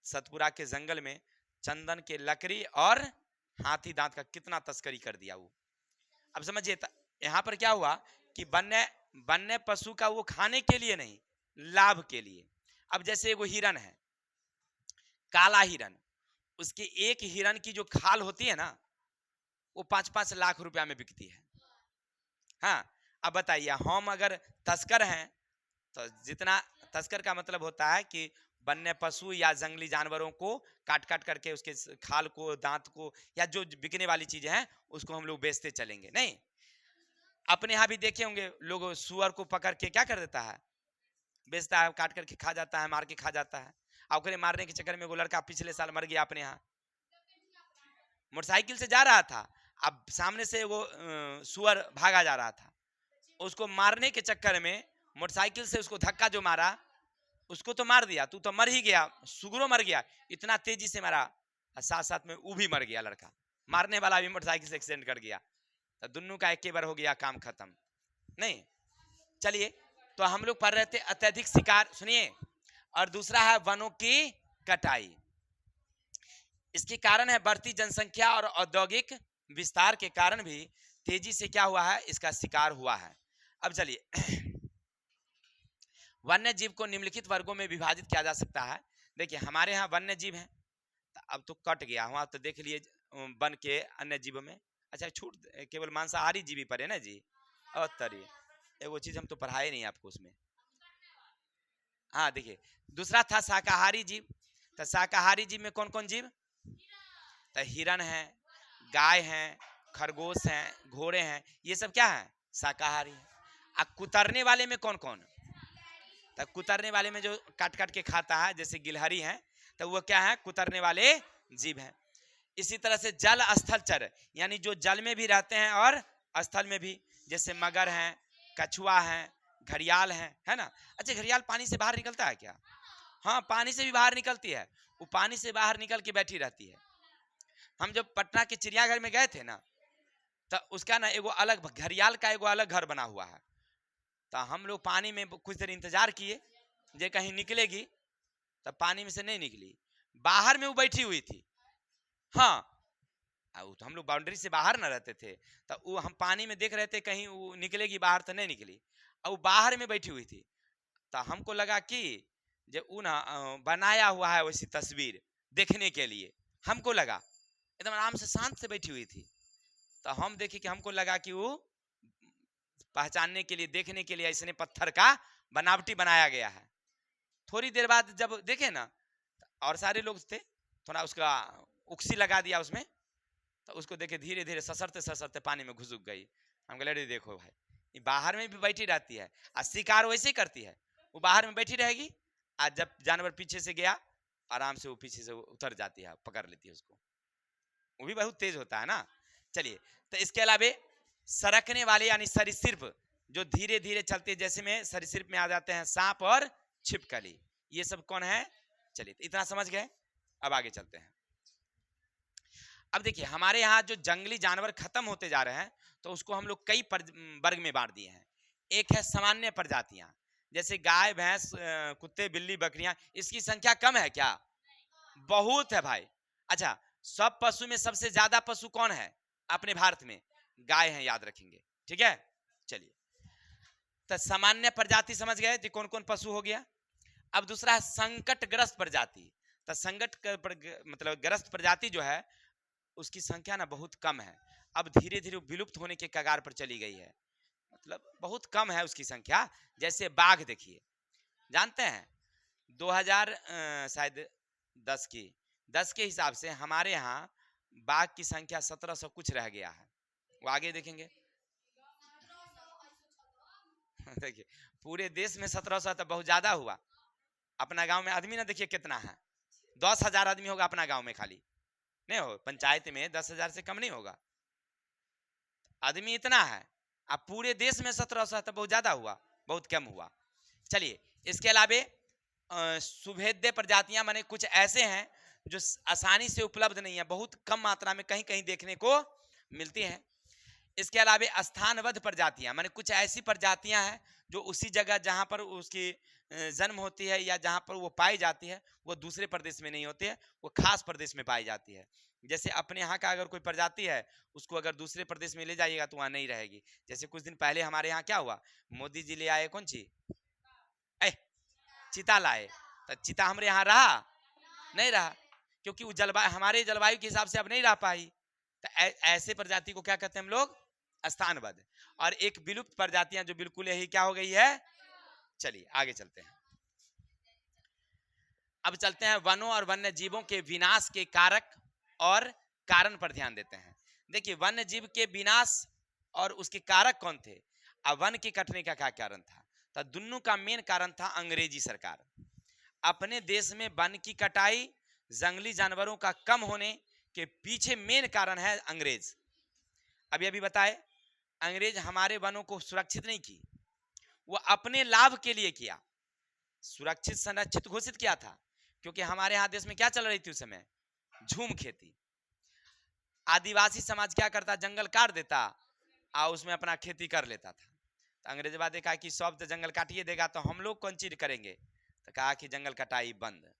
सतपुरा के जंगल में चंदन के लकड़ी और हाथी दांत का कितना तस्करी कर दिया वो। अब समझिए यहाँ पर क्या हुआ कि वन्य वन्य पशु का वो खाने के लिए नहीं, लाभ के लिए। अब जैसे वो हिरन है, काला हिरन, उसके एक हिरन की जो खाल होती है ना वो 5-5 लाख रुपया में बिकती है। हाँ, अब बताइए हम अगर तस्कर हैं तो जितना, तस्कर का मतलब होता है कि वन्य पशु या जंगली जानवरों को काट काट करके उसके खाल को, दांत को, या जो बिकने वाली चीजें हैं उसको हम लोग बेचते चलेंगे। नहीं, अपने यहाँ भी देखे होंगे लोग सुअर को पकड़ के क्या कर देता है, बेचता है, काट करके खा जाता है, मार के खा जाता है। और मारने के चक्कर में वो लड़का पिछले साल मर गया अपने यहाँ, मोटरसाइकिल से जा रहा था, अब सामने से वो सुअर भागा जा रहा था, उसको मारने के चक्कर में मोटरसाइकिल से उसको धक्का जो मारा, उसको तो मार दिया, तू तो मर ही गया, सुगरो मर गया, इतना तेजी से मारा, साथ साथ में वो भी मर गया लड़का, मारने वाला भी मोटरसाइकिल से एक्सीडेंट कर गया, तो दोनों का एक बार हो गया काम खत्म। नहीं, चलिए, तो हम लोग पढ़ रहे थे अत्यधिक शिकार, सुनिए, और दूसरा है वनों की कटाई। इसके कारण है बढ़ती जनसंख्या और औद्योगिक विस्तार के कारण भी तेजी से क्या हुआ है, इसका शिकार हुआ है। अब चलिए वन्य जीव को निम्नलिखित वर्गों में विभाजित किया जा सकता है। देखिए हमारे यहाँ वन्य जीव हैं, अब तो कट गया, वहां तो देख लिए वन के अन्य जीवों में। अच्छा, छूट केवल मांसाहारी जीव ही पड़े ना जी। और तरी वो चीज हम तो पढ़ाए नहीं आपको उसमें। हाँ देखिए, दूसरा था शाकाहारी जीव। तो शाकाहारी जीव में कौन कौन जीव, तो हिरन है, गाय है, खरगोश है, घोड़े हैं, ये सब क्या है, शाकाहारी है। अब कुतरने वाले में कौन कौन, तो कुतरने वाले में जो काट काट के खाता है जैसे गिलहरी है, तो वो क्या है, कुतरने वाले जीव है। इसी तरह से जल स्थल चर, यानी जो जल में भी रहते हैं और स्थल में भी, जैसे मगर हैं, कछुआ है, घड़ियाल है ना। अच्छा, घड़ियाल पानी से बाहर निकलता है क्या, हाँ पानी से भी बाहर निकलती है, वो पानी से बाहर निकल के बैठी रहती है। हम जब पटना के चिड़ियाघर में गए थे ना, तो उसका ना एगो अलग, घड़ियाल का एगो अलग घर बना हुआ है। तो हम लोग पानी में कुछ देर इंतजार किए जे कहीं निकलेगी, तब पानी में से नहीं निकली, बाहर में वो बैठी हुई थी। हाँ, तो हम लोग बाउंड्री से बाहर ना रहते थे, तो वो हम पानी में देख रहे थे कहीं वो निकलेगी बाहर, तो नहीं निकली, और वो बाहर में बैठी हुई थी। तो हमको लगा कि जब वो ना बनाया हुआ है वैसी तस्वीर देखने के लिए, हमको लगा एकदम आराम से शांत से बैठी हुई थी। तो हम देखे कि हमको लगा कि वो पहचानने के लिए, देखने के लिए ऐसे पत्थर का बनावटी बनाया गया है। थोड़ी देर बाद जब देखे ना, और सारे लोग थे, थोड़ा उसका उक्सी लगा दिया उसमें, तो उसको देखे धीरे धीरे ससरते ससरते पानी में घुसुक गई। हम कह रहे देखो भाई, ये बाहर में भी बैठी रहती है, और शिकार वैसे करती है, वो बाहर में बैठी रहेगी, और जब जानवर पीछे से गया आराम से वो पीछे से उतर जाती है, पकड़ लेती है उसको, वो भी बहुत तेज होता है ना। चलिए, तो इसके अलावा सरकने वाले यानी सरीसृप जो धीरे धीरे चलते, जैसे में सरीसृप में आ जाते हैं सांप और छिपकली, ये सब कौन है। चलिए, तो इतना समझ गए, अब आगे चलते हैं। अब देखिए हमारे यहाँ जो जंगली जानवर खत्म होते जा रहे हैं, तो उसको हम लोग कई वर्ग में बांट दिए हैं। एक है सामान्य प्रजातियां, जैसे गाय, भैंस, कुत्ते, बिल्ली, बकरियां, इसकी संख्या कम है क्या, बहुत है भाई। अच्छा, सब पशु में सबसे ज्यादा पशु कौन है अपने भारत में, गाय है, याद रखेंगे, ठीक है। चलिए, तो सामान्य प्रजाति समझ गए कि कौन कौन पशु हो गया। अब दूसरा है संकटग्रस्त प्रजाति। तो मतलब ग्रस्त प्रजाति जो है उसकी संख्या ना बहुत कम है, अब धीरे धीरे विलुप्त होने के कगार पर चली गई है, मतलब बहुत कम है उसकी संख्या। जैसे बाघ देखिए, जानते हैं 2000 शायद 10 की 10 के हिसाब से हमारे यहाँ बाघ की संख्या 1700 कुछ रह गया है। वो आगे देखेंगे। देखिए पूरे देश में 1700 तो बहुत ज्यादा हुआ। अपना गांव में आदमी ना देखिए कितना है, 10,000 आदमी होगा अपना गांव में खाली, नहीं हो पंचायत में 10,000 से कम नहीं होगा आदमी इतना है। अब पूरे देश में 1700 तो बहुत ज्यादा हुआ, बहुत कम हुआ। चलिए इसके अलावे सुभेद्य प्रजातियां माने कुछ ऐसे हैं जो आसानी से उपलब्ध नहीं है, बहुत कम मात्रा में कहीं कहीं देखने को मिलती हैं। इसके अलावे स्थानबद्ध प्रजातियां माने कुछ ऐसी प्रजातियां हैं जो उसी जगह जहां पर उसकी जन्म होती है या जहां पर वो पाई जाती है वो दूसरे प्रदेश में नहीं होती है, वो खास प्रदेश में पाई जाती है। जैसे अपने यहाँ का अगर कोई प्रजाति है उसको अगर दूसरे प्रदेश में ले जाइएगा तो वहां नहीं रहेगी। जैसे कुछ दिन पहले हमारे यहाँ क्या हुआ, मोदी जी ले आए कौन सी चीता लाए, तो चीता हमारे यहाँ रहा नहीं रहा, क्योंकि वो जलवायु हमारे जलवायु के हिसाब से अब नहीं रह पाई। तो ऐसे प्रजाति को क्या कहते हैं हम लोग, स्थानबद्ध। और एक विलुप्त प्रजातियां जो बिल्कुल यही क्या हो गई है। चलिए आगे चलते हैं। अब चलते हैं वनों और वन्य जीवों के विनाश के कारक और कारण पर ध्यान देते हैं। देखिए वन्य जीव के विनाश और उसके कारक कौन थे, अब वन के कटने का क्या कारण था। तो दोनों का मेन कारण था अंग्रेजी सरकार। अपने देश में वन की कटाई, जंगली जानवरों का कम होने के पीछे मेन कारण है अंग्रेज। अभी अभी बताए, अंग्रेज हमारे वनों को सुरक्षित नहीं की, वो अपने लाभ के लिए किया। सुरक्षित संरक्षित घोषित किया था क्योंकि हमारे यहाँ देश में क्या चल रही थी उस समय, झूम खेती। आदिवासी समाज क्या करता, जंगल काट देता और उसमें अपना खेती कर लेता था। तो अंग्रेजवा देखा कि सब तो जंगल काटिए देगा तो हम लोग कौन चीज करेंगे, तो कहा कि जंगल कटाई बंद।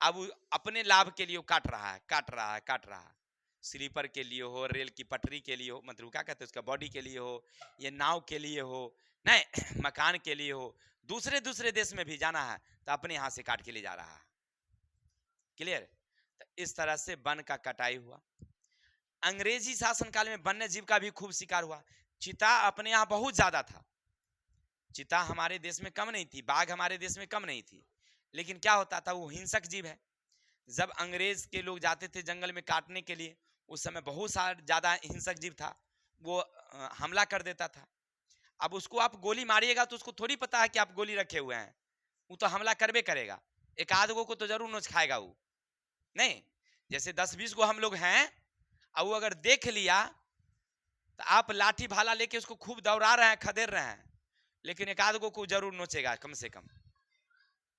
अब अपने लाभ के लिए काट रहा है काट रहा है काट रहा है, स्लीपर के लिए हो, रेल की पटरी के लिए हो, मतलब क्या कहते हैं उसका बॉडी के लिए हो, ये नाव के लिए हो, नहीं मकान के लिए हो, दूसरे दूसरे देश में भी जाना है तो अपने यहाँ से काट के ले जा रहा है। क्लियर। तो इस तरह से वन का कटाई हुआ। अंग्रेजी शासनकाल में वन्य जीव का भी खूब शिकार हुआ। चीता अपने यहाँ बहुत ज्यादा था, चीता हमारे देश में कम नहीं थी, बाघ हमारे देश में कम नहीं थी, लेकिन क्या होता था वो हिंसक जीव है। जब अंग्रेज के लोग जाते थे जंगल में काटने के लिए, उस समय बहुत सारा ज्यादा हिंसक जीव था, वो हमला कर देता था। अब उसको आप गोली मारिएगा तो उसको थोड़ी पता है कि आप गोली रखे हुए हैं, वो तो हमला करबे करेगा। एक आध गो को तो जरूर नोच खाएगा वो, नहीं जैसे 10-20 को हम लोग हैं और वो अगर देख लिया तो आप लाठी भाला लेके उसको खूब दौड़ा रहे हैं, खदेड़ रहे हैं, लेकिन एक आध गो को जरूर नोचेगा कम से कम।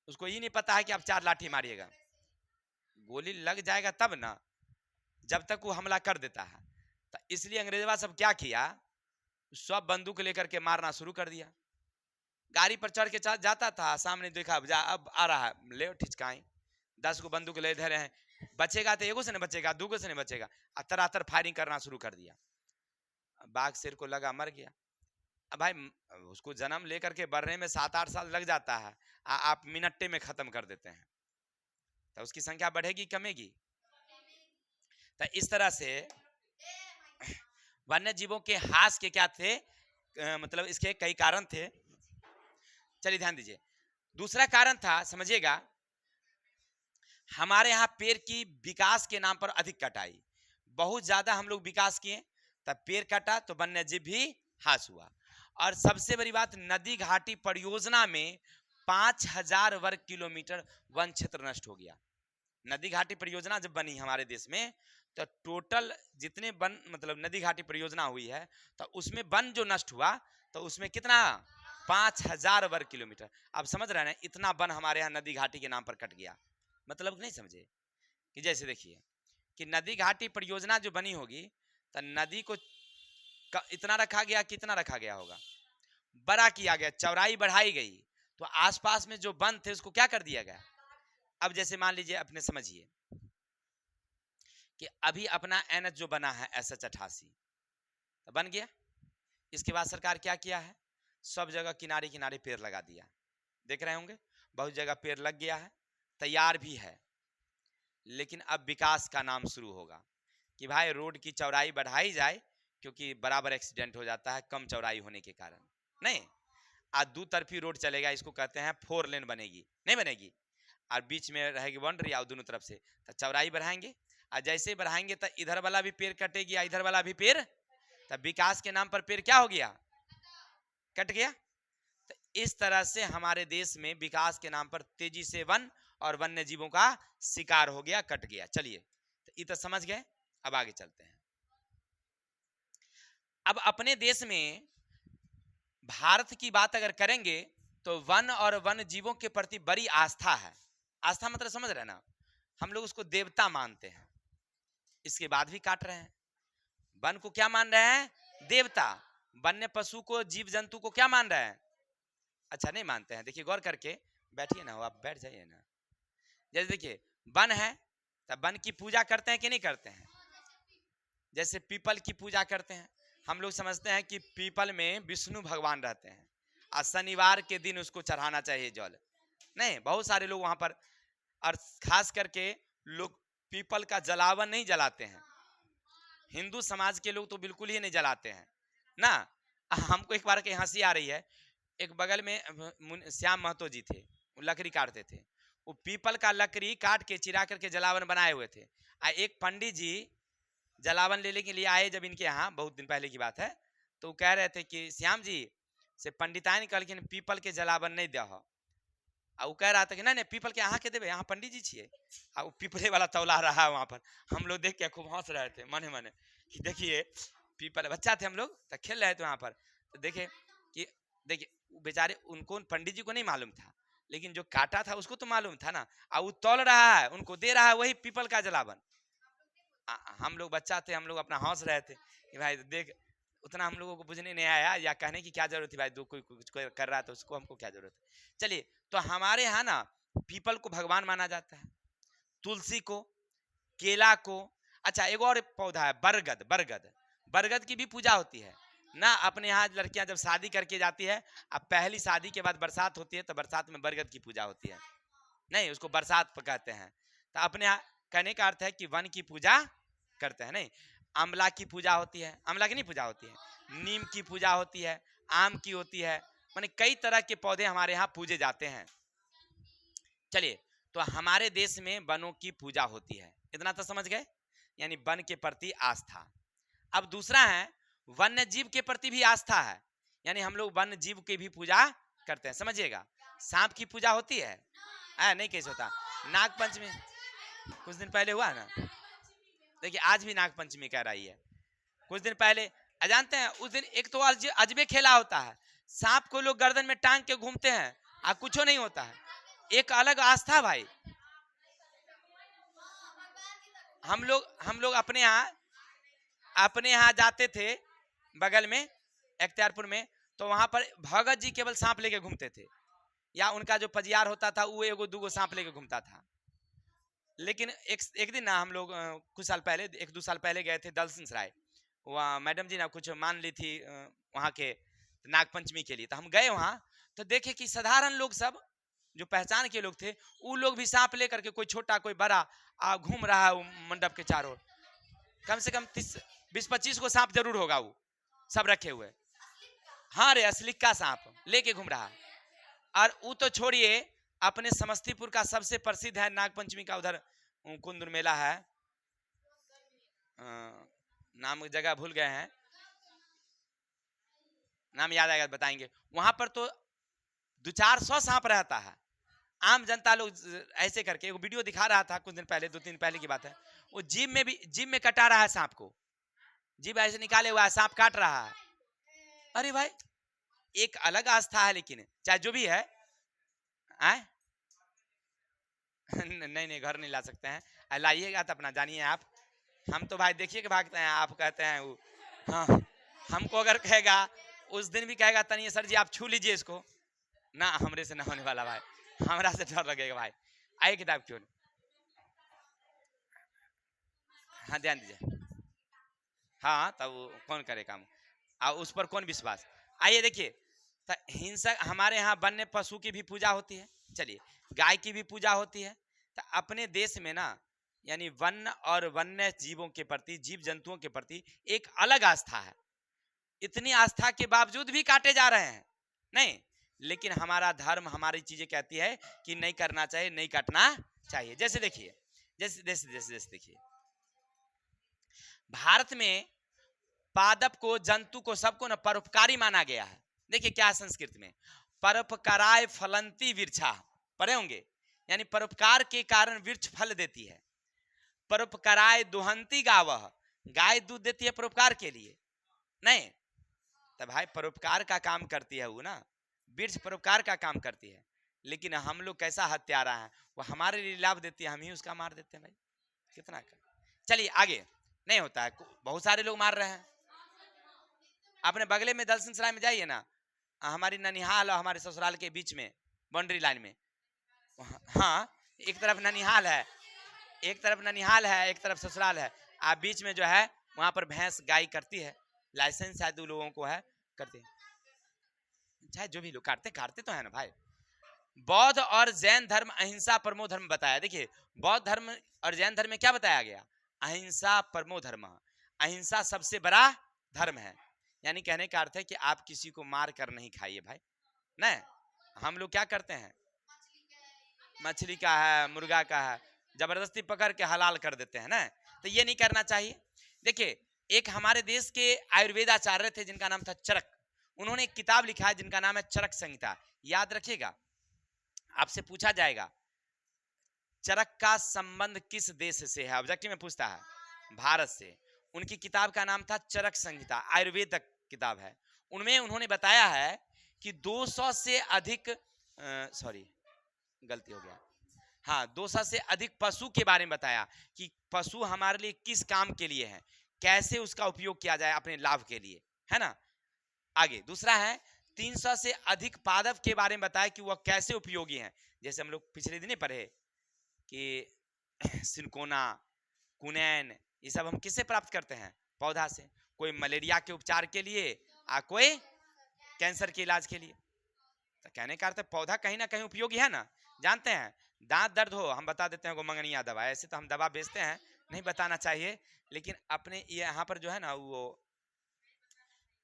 उसको ये नहीं पता है कि आप 4 लाठी मारिएगा, गोली लग जाएगा तब ना, जब तक वो हमला कर देता है। तो इसलिए अंग्रेजवा सब क्या किया, सब बंदूक लेकर के मारना शुरू कर दिया। गाड़ी पर चढ़ के जाता था, सामने देखा अब आ रहा है, ले ठिचकाई 10 को बंदूक ले धरे हैं, बचेगा तो एगो से नहीं बचेगा, दूगो से नहीं बचेगा, अतर फायरिंग करना शुरू कर दिया। बाघ शेर को लगा मर गया। अब भाई उसको जन्म लेकर के बढ़ने में 7-8 साल लग जाता है, आप मिनट्टे में खत्म कर देते हैं, तो उसकी संख्या बढ़ेगी कमेगी। तो इस तरह से वन्य जीवों के हास के क्या थे, मतलब इसके कई कारण थे। चलिए ध्यान दीजिए, दूसरा कारण था समझिएगा, हमारे यहाँ पेड़ की विकास के नाम पर अधिक कटाई, बहुत ज्यादा हम लोग विकास किए तब पेड़ कटा तो वन्य जीव भी हास हुआ। और सबसे बड़ी बात, नदी घाटी परियोजना में 5000 वर्ग किलोमीटर वन क्षेत्र नष्ट हो गया। नदी घाटी परियोजना जब बनी हमारे देश में तो टोटल जितने वन मतलब नदी घाटी परियोजना हुई है तो उसमें वन जो नष्ट हुआ तो उसमें कितना 5000 वर्ग किलोमीटर। आप समझ रहे हैं ना, इतना वन हमारे यहाँ नदी घाटी के नाम पर कट गया। मतलब नहीं समझे कि जैसे देखिए कि नदी घाटी परियोजना जो बनी होगी तो नदी को इतना रखा गया, कितना रखा गया होगा, बड़ा किया गया, चौड़ाई बढ़ाई गई, तो आसपास में जो वन थे उसको क्या कर दिया गया। अब जैसे मान लीजिए अपने समझिए कि अभी अपना एनएच जो बना है SH88 तो बन गया, इसके बाद सरकार क्या किया है, सब जगह किनारे किनारे पेड़ लगा दिया, देख रहे होंगे बहुत जगह पेड़ लग गया है, तैयार भी है। लेकिन अब विकास का नाम शुरू होगा कि भाई रोड की चौड़ाई बढ़ाई जाए, क्योंकि बराबर एक्सीडेंट हो जाता है कम चौड़ाई होने के कारण। नहीं, आज दो तरफी रोड चलेगा, इसको कहते हैं 4 लेन बनेगी, नहीं बनेगी, और बीच में रहेगी बाउंड्री और दोनों तरफ से तो चौड़ाई बढ़ाएंगे, और जैसे बढ़ाएंगे तो इधर वाला भी पेड़ कटेगी, इधर वाला भी पेड़, तब विकास के नाम पर पेड़ क्या हो गया, कट गया। तो इस तरह से हमारे देश में विकास के नाम पर तेजी से वन और वन्य जीवों का शिकार हो गया, कट गया। चलिए तो ये तो समझ गए, अब आगे चलते हैं। अब अपने देश में भारत की बात अगर करेंगे तो वन और वन्य जीवों के प्रति बड़ी आस्था है। आस्था मतलब समझ रहे ना, हम लोग उसको देवता मानते हैं, इसके बाद भी काट रहे हैं। वन को क्या मान रहे हैं, देवता। वन्य पशु को, जीव जंतु को क्या मान रहे हैं, अच्छा नहीं मानते हैं। देखिए गौर करके बैठिए ना, आप बैठ जाइए ना। जैसे देखिए वन है तब वन की पूजा करते हैं कि नहीं करते हैं, जैसे पीपल की पूजा करते हैं। हम लोग समझते हैं कि पीपल में विष्णु भगवान रहते हैं और शनिवार के दिन उसको चढ़ाना चाहिए जल, नहीं बहुत सारे लोग वहां पर, और खास करके लोग पीपल का जलावन नहीं जलाते हैं। हिंदू समाज के लोग तो बिल्कुल ही नहीं जलाते हैं ना। हमको एक बार की हंसी आ रही है, एक बगल में श्याम महतो जी थे, वो लकड़ी काटते थे, वो पीपल का लकड़ी काट के चिरा करके जलावन बनाए हुए थे। एक पंडित जी जलावन लेने के लिए आए जब इनके यहाँ, बहुत दिन पहले की बात है, तो कह रहे थे कि श्याम जी से पंडिताइन कहलखिन पीपल के जलावन नहीं दे, वो कह रहा था कि नहीं पीपल के यहाँ के देवे, यहाँ पंडित जी छिए, वो पीपले वाला तौला रहा है वहां पर। हम लोग देख के खूब हंस रहे थे मने मने कि देखिए पीपल, बच्चा थे हम लोग तो खेल रहे थे वहां पर, तो देखे कि देखिए बेचारे, उनको पंडित जी को नहीं मालूम था, लेकिन जो काटा था उसको तो मालूम था ना, और वो तौल रहा है, उनको दे रहा है वही पीपल का जलावन। हम लोग बच्चा थे, हम लोग अपना हंस रहे थे कि भाई देख, उतना हम लोगों को बुझने नहीं आया, या कहने की क्या जरूरत थी भाई, दो कोई कुछ कर रहा है तो उसको हमको क्या जरूरत है। चलिए तो हमारे यहाँ ना पीपल को भगवान माना जाता है, तुलसी को, केला को, अच्छा एक और पौधा है बरगद, बरगद, बरगद की भी पूजा होती है ना। अपने यहाँ लड़कियां जब शादी करके जाती है, अब पहली शादी के बाद बरसात होती है, तो बरसात में बरगद की पूजा होती है, नहीं उसको बरसात कहते हैं। तो अपने यहाँ कहने का अर्थ है कि वन की पूजा करते हैं। नहीं, आंवला की पूजा होती है, आंवला की नहीं पूजा होती है, नीम की पूजा होती है, आम की होती है, माने कई तरह के पौधे हमारे यहाँ पूजे जाते हैं। चलिए तो हमारे देश में वनों की पूजा होती है, इतना तो समझ गए, यानी वन के प्रति आस्था। अब दूसरा है वन्य जीव के प्रति भी आस्था है, यानी हम लोग वन्य जीव की भी पूजा करते हैं। समझिएगा, सांप की पूजा होती है, नहीं कैसे होता, नाग पंचमी कुछ दिन पहले हुआ ना, देखिए आज भी नाग पंचमी कह रही है, कुछ दिन पहले जानते हैं उस दिन एक तो अजबे खेला होता है, सांप को लोग गर्दन में टांग के घूमते हैं, कुछ नहीं होता है, एक अलग आस्था भाई। हम लोग अपने यहाँ जाते थे बगल में अख्तियारपुर में, तो वहां पर भगत जी केवल सांप लेके घूमते थे, या उनका जो पजियार होता था वो एगो दूगो सांप लेके घूमता था। लेकिन एक दिन ना हम लोग कुछ साल पहले, 1-2 साल पहले गए थे दलसिंह सराय, वहाँ मैडम जी ना कुछ मान ली थी वहाँ के नागपंचमी के लिए, तो हम गए वहाँ, तो देखे कि साधारण लोग सब जो पहचान के लोग थे, वो लोग भी सांप लेकर के, कोई छोटा कोई बड़ा, घूम रहा है मंडप के चारों ओर। कम से कम 20-25 को सांप जरूर होगा, वो सब रखे हुए, हाँ रे असलिक का सांप लेके घूम रहा है। और वो तो छोड़िए, अपने समस्तीपुर का सबसे प्रसिद्ध है नागपंचमी का, उधर कुंदुर मेला है, नाम जगह भूल गए हैं, नाम याद आएगा बताएंगे। वहां पर तो 200-400 सांप रहता है, आम जनता लोग ऐसे करके, वो वीडियो दिखा रहा था कुछ दिन पहले, 2-3 दिन पहले की बात है, वो जिम में कटा रहा है सांप को, जिम ऐसे निकाले हुआ है, सांप काट रहा है। अरे भाई एक अलग आस्था है, लेकिन चाहे जो भी है, नहीं घर नहीं ला सकते हैं, लाइएगा तो अपना जानिए आप, हम तो भाई देखिए कि भागते हैं, आप कहते हैं वो, हाँ हमको अगर कहेगा उस दिन भी कहेगा तनिए सर जी आप छू लीजिए इसको ना, हमरे से ना होने वाला भाई, हमरा से डर लगेगा भाई। आइए किताब क्यों, हाँ ध्यान दीजिए, हाँ तब वो कौन करे काम, उस पर कौन विश्वास। आइए देखिए, तो हिंसक हमारे यहाँ वन्य पशु की भी पूजा होती है, चलिए गाय की भी पूजा होती है। तो अपने देश में ना, यानी वन्य और वन्य जीवों के प्रति, जीव जंतुओं के प्रति एक अलग आस्था है। इतनी आस्था के बावजूद भी काटे जा रहे हैं, नहीं लेकिन हमारा धर्म हमारी चीजें कहती है कि नहीं करना चाहिए, नहीं काटना चाहिए। जैसे देखिए, जैसे देखिए, भारत में पादप को, जंतु को, सबको ना परोपकारी माना गया है। देखिए क्या है संस्कृत में, परोपकाराय फलंती वृक्षा, पढ़े होंगे, यानी परोपकार के कारण वृक्ष फल देती है। परोपकाराय दुहंती गावह, गाय दूध देती है परोपकार के लिए, नहीं तो भाई परोपकार का काम करती है वो ना, वृक्ष परोपकार का काम करती है। लेकिन हम लोग कैसा हत्यारा है, वो हमारे लिए लाभ देती है, हम ही उसका मार देते हैं भाई, कितना कर। चलिए आगे, नहीं होता है, बहुत सारे लोग मार रहे हैं। अपने बगले में दलसिंह सराय में जाइए ना, हमारी ननिहाल और हमारे ससुराल के बीच में बाउंड्री लाइन में, हाँ एक तरफ ननिहाल है, एक तरफ ननिहाल है, एक तरफ ससुराल है, आप बीच में जो है वहां पर भैंस गाय करती है, लाइसेंस शायद उन लोगों को है, करते हैं, चाहे जो भी लोग काटते तो है ना भाई। बौद्ध और जैन धर्म अहिंसा परमो धर्म बताया। देखिए बौद्ध धर्म और जैन धर्म में क्या बताया गया, अहिंसा परमो धर्म, अहिंसा सबसे बड़ा धर्म है। यानी कहने का अर्थ है कि आप किसी को मार कर नहीं खाइए भाई, नहीं हम लोग क्या करते हैं, मछली का है, मुर्गा का है, जबरदस्ती पकड़ के हलाल कर देते हैं ना, तो ये नहीं करना चाहिए। देखिए एक हमारे देश के आयुर्वेद आचार्य थे जिनका नाम था चरक, उन्होंने एक किताब लिखा है जिनका नाम है चरक संहिता, याद रखिएगा, आपसे पूछा जाएगा चरक का संबंध किस देश से है, ऑब्जेक्टिव में पूछता है, भारत से। उनकी किताब का नाम था चरक संहिता, आयुर्वेद किताब है। उनमें उन्होंने बताया है कि 200 से अधिक, सॉरी गलती हो गया, हाँ 200 से अधिक पशु के बारे में बताया कि पशु हमारे लिए किस काम के लिए है, कैसे उसका उपयोग किया जाए अपने लाभ के लिए, है ना। आगे दूसरा है 300 से अधिक पादप के बारे में बताया कि वह कैसे उपयोगी हैं। जैसे हम लोग पिछले दिन पढ़े कि सिनकोना, कुनैन, ये सब हम किससे प्राप्त करते हैं, पौधा से, कोई मलेरिया के उपचार के लिए, कोई कैंसर के इलाज के लिए। तो कहने का अर्थ है पौधा कहीं ना कहीं उपयोगी है ना। जानते हैं दांत दर्द हो हम बता देते हैं गोमंगनिया दवा, ऐसे तो हम दवा बेचते हैं, नहीं बताना चाहिए, लेकिन अपने यहाँ पर जो है ना वो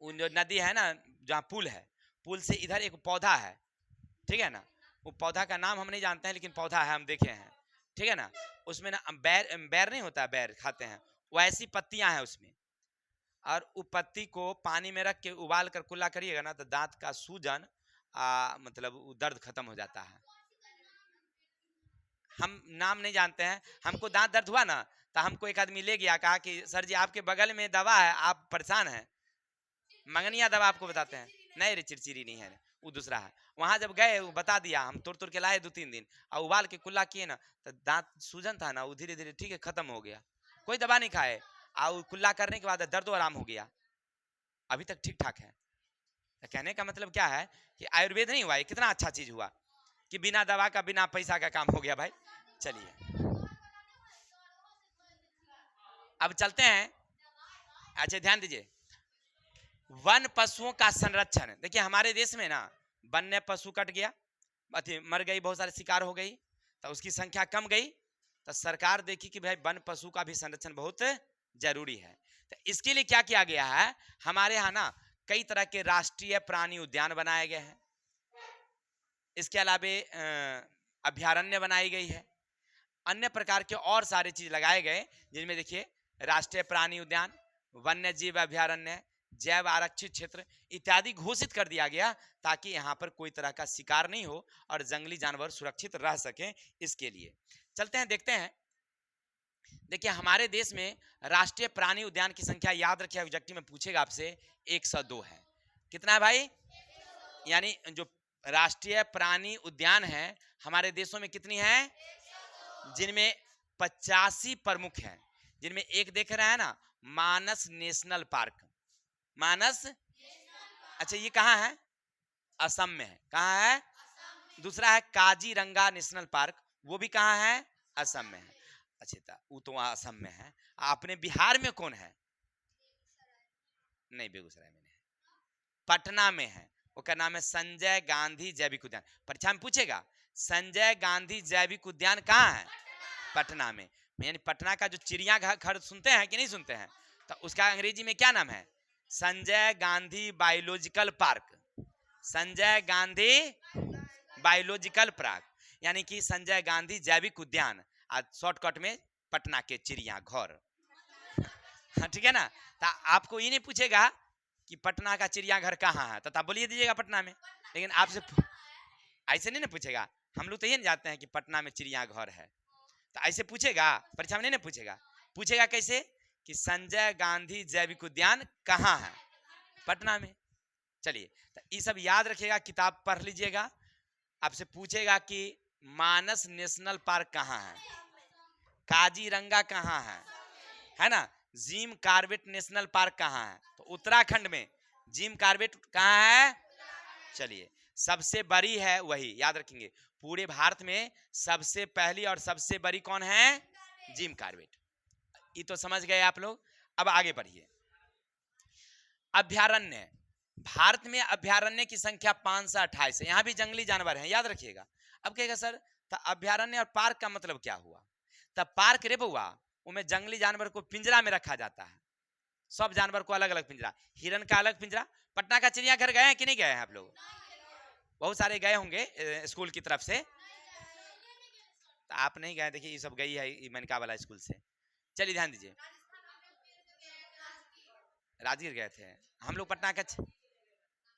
जो नदी है ना जहाँ पुल है, पुल से इधर एक पौधा है, ठीक है ना, वो पौधा का नाम हम नहीं जानते हैं लेकिन पौधा है, हम देखे हैं, ठीक है ना। उसमें ना बैर बैर नहीं होता, बैर खाते हैं, वो ऐसी पत्तियां हैं उसमें, और वो पत्ती को पानी में रख के उबाल कर कुल्ला करिएगा ना तो दांत का सूजन मतलब दर्द खत्म हो जाता है। हम नाम नहीं जानते हैं, हमको दांत दर्द हुआ ना तो हमको एक आदमी ले गया, कहा कि सर जी आपके बगल में दवा है, आप परेशान हैं, मंगनिया दवा आपको बताते हैं, नहीं रे चिरचिरी नहीं है, वो दूसरा है। वहां जब गए वो बता दिया, हम तोड़ के लाए 2-3 दिन और उबाल के कुल्ला किए ना तो दांत सूजन था ना वो धीरे धीरे ठीक है खत्म हो गया, कोई दवा नहीं खाए, और कुल्ला करने के बाद दर्द आराम हो गया, अभी तक ठीक ठाक है। तो कहने का मतलब क्या है कि आयुर्वेद नहीं हुआ, कितना अच्छा चीज हुआ कि बिना दवा का बिना पैसा का काम हो गया भाई। चलिए अब चलते हैं, अच्छा ध्यान दीजिए, वन पशुओं का संरक्षण। देखिए हमारे देश में ना वन्य पशु कट गया, मर गई, बहुत सारे शिकार हो गई, तो उसकी संख्या कम गई, तो सरकार देखी कि भाई वन पशु का भी संरक्षण बहुत जरूरी है। तो इसके लिए क्या किया गया है, हमारे यहाँ ना कई तरह के राष्ट्रीय प्राणी उद्यान बनाए गए हैं, इसके अलावे अभ्यारण्य बनाई गई है, अन्य प्रकार के और सारे चीज लगाए गए, जिनमें देखिए राष्ट्रीय प्राणी उद्यान, वन्य जीव अभ्यारण्य, जैव आरक्षित क्षेत्र इत्यादि घोषित कर दिया गया, ताकि यहाँ पर कोई तरह का शिकार नहीं हो और जंगली जानवर सुरक्षित रह सकें। इसके लिए चलते हैं, देखते हैं। देखिए हमारे देश में राष्ट्रीय प्राणी उद्यान की संख्या याद रखिए, ऑब्जेक्टिव में पूछेगा आपसे, 102 है। कितना है भाई, यानी जो राष्ट्रीय प्राणी उद्यान है हमारे देशों में कितनी है, जिनमें 85 प्रमुख हैं, जिनमें एक देख रहे हैं ना मानस नेशनल पार्क, मानस, अच्छा ये कहाँ है, असम में है, कहाँ है, दूसरा है काजीरंगा नेशनल पार्क, वो भी कहाँ है, असम में है। अच्छा वो तो वहाँ असम में है, अपने बिहार में कौन है, नहीं बेगूसराय में नहीं, पटना में है, उसका नाम है संजय गांधी जैविक उद्यान। परीक्षा में पूछेगा संजय गांधी जैविक उद्यान कहाँ है, पटना में, यानी पटना का जो चिड़ियाघर सुनते हैं कि नहीं सुनते हैं, तो उसका अंग्रेजी में क्या नाम है, Sanjay Gandhi biological park, Sanjay Gandhi biological park, यानी कि संजय गांधी जैविक उद्यान, आज शॉर्टकट में पटना के चिड़ियाघर। हाँ ठीक है ना। तो आपको ये नहीं पूछेगा कि पटना का चिड़ियाघर कहाँ है, तो आप बोलिए दीजिएगा पटना में, लेकिन आपसे ऐसे नहीं ना पूछेगा। हम लोग तो ये नहीं जानते हैं कि पटना में चिड़ियाघर है, तो ऐसे पूछेगा परीक्षा में नहीं ना पूछेगा। पूछेगा कैसे कि संजय गांधी जैविक उद्यान कहाँ है, पटना में। चलिए, तो ये सब याद रखिएगा, किताब पढ़ लीजिएगा। आपसे पूछेगा कि मानस नेशनल पार्क कहाँ है, काजीरंगा कहाँ है ना, जिम कॉर्बेट नेशनल पार्क कहाँ है, तो उत्तराखंड में जिम कॉर्बेट कहाँ है। चलिए, सबसे बड़ी है वही याद रखेंगे, पूरे भारत में सबसे पहली और सबसे बड़ी कौन है, जिम कॉर्बेट। ये तो समझ गए आप लोग। अब आगे बढ़िए। अभ्यारण्य, भारत में अभ्यारण्य की संख्या 528 है, यहां भी जंगली जानवर हैं, याद रखिएगा। अब कहेगा सर तो अभ्यारण्य और पार्क का मतलब क्या हुआ, तब पार्क रे बउआ, उनमें जंगली जानवर को पिंजरा में रखा जाता है, सब जानवर को अलग अलग पिंजरा, हिरन का अलग पिंजरा। पटना का चिड़ियाघर गए हैं कि नहीं गए हैं आप लोग, बहुत सारे गए होंगे स्कूल की तरफ से, तो आप नहीं गए, देखिए ये सब गई है मनका वाला स्कूल से। चलिए ध्यान दीजिए, राजगीर गए थे हम लोग, पटना का